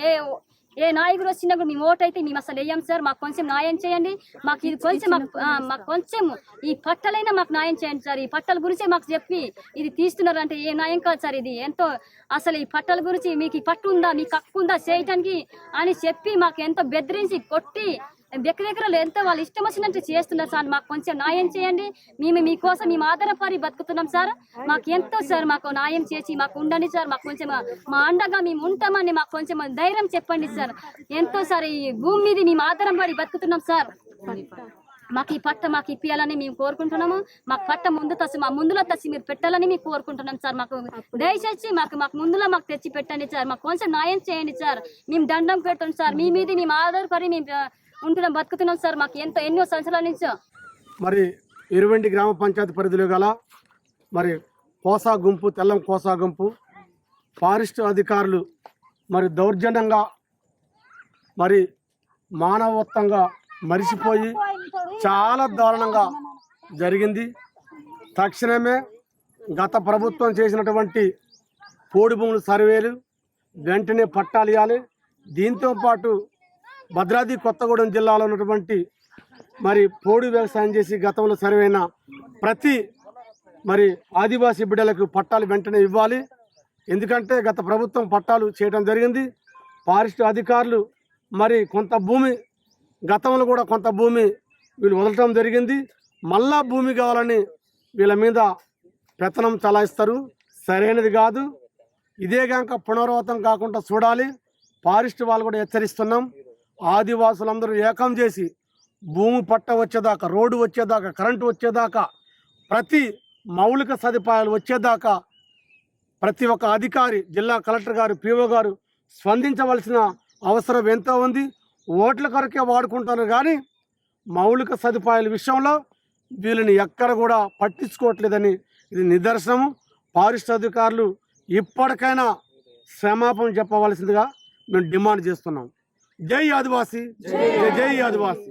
ఏ నాయకుడు వచ్చినా కూడా మేము ఓటు అయితే మేము అసలు వేయం సార్. మాకు కొంచెం న్యాయం చేయండి. మాకు ఇది కొంచెం మాకు కొంచెం ఈ పట్టలైనా మాకు న్యాయం చేయండి సార్. ఈ పట్టల గురించే మాకు చెప్పి ఇది తీస్తున్నారు అంటే ఏ న్యాయం కాదు సార్. ఇది ఎంతో అసలు ఈ పట్టల గురించి మీకు ఈ పట్టు ఉందా, మీకు హక్కు ఉందా చేయటానికి అని చెప్పి మాకు ఎంతో బెదిరించి కొట్టి దగ్గర ఎంతో వాళ్ళు ఇష్టం వచ్చినట్టు చేస్తున్నారు సార్. మాకు కొంచెం న్యాయం చేయండి. మేము మీకోసం మేము ఆధారపడి బతుకుతున్నాం సార్. మాకు ఎంతో సార్ మాకు న్యాయం చేసి మాకు ఉండండి సార్. మాకు కొంచెం మా అండగా మేము ఉంటామని మాకు కొంచెం ధైర్యం చెప్పండి సార్. ఎంతో సార్ ఈ భూమి మీద మేము ఆధారపడి బతుకుతున్నాం సార్. మాకు ఈ పట్ట మాకు ఇప్పియాలని మేము కోరుకుంటున్నాము. మాకు పట్ట ముందులో తెచ్చి మీరు పెట్టాలని మేము కోరుకుంటున్నాం సార్. మాకు దయచేసి మాకు ముందులో మాకు తెచ్చి పెట్టండి సార్. మాకు కొంచెం న్యాయం చేయండి సార్. మేము దండం పెడతాం సార్. మీ మీద మేము ఆధారపడి మేము ఉంటున్నాం, బతుకుతున్నాం సార్. మాకు ఎన్నో సంవత్సరాల నుంచి మరి ఇరువెండి గ్రామ పంచాయతీ పరిధిలో గల మరి కోసా గుంపు, తెల్లం కోసా గుంపు ఫారెస్ట్ అధికారులు మరి దౌర్జన్యంగా మరి మానవత్వంగా మరిచిపోయి చాలా దారుణంగా జరిగింది. తక్షణమే గత ప్రభుత్వం చేసినటువంటి పోడు భూముల సర్వేలు వెంటనే పట్టాలు ఇవ్వాలి. దీంతోపాటు భద్రాద్రి కొత్తగూడెం జిల్లాలో ఉన్నటువంటి మరి పోడు వ్యవసాయం చేసి గతంలో సర్వేన ప్రతి మరి ఆదివాసీ బిడ్డలకు పట్టాలు వెంటనే ఇవ్వాలి. ఎందుకంటే గత ప్రభుత్వం పట్టాలు చేయడం జరిగింది. ఫారెస్ట్ అధికారులు మరి కొంత భూమి గతంలో కూడా కొంత భూమి వీళ్ళు వదలటం జరిగింది. మళ్ళా భూమి కావాలని వీళ్ళ మీద పెత్తనం చలాయిస్తారు. సరైనది కాదు. ఇదే కనుక పునరావృతం కాకుండా చూడాలి. ఫారెస్ట్ వాళ్ళు కూడా హెచ్చరిస్తున్నాం. ఆదివాసులందరూ ఏకం చేసి భూమి పట్ట వచ్చేదాకా, రోడ్డు వచ్చేదాకా, కరెంటు వచ్చేదాకా, ప్రతి మౌలిక సదుపాయాలు వచ్చేదాకా ప్రతి ఒక్క అధికారి, జిల్లా కలెక్టర్ గారు, పిఓ గారు స్పందించవలసిన అవసరం ఎంతో ఉంది. ఓట్ల కొరకే వాడుకుంటారు కానీ మౌలిక సదుపాయాల విషయంలో వీళ్ళని ఎక్కడ కూడా పట్టించుకోవట్లేదని ఇది నిదర్శనము. ఫారెస్ట్ అధికారులు ఇప్పటికైనా క్షమాపణ చెప్పవలసిందిగా మేము డిమాండ్ చేస్తున్నాం. జై ఆదివాసీ, జై ఆదివాసీ.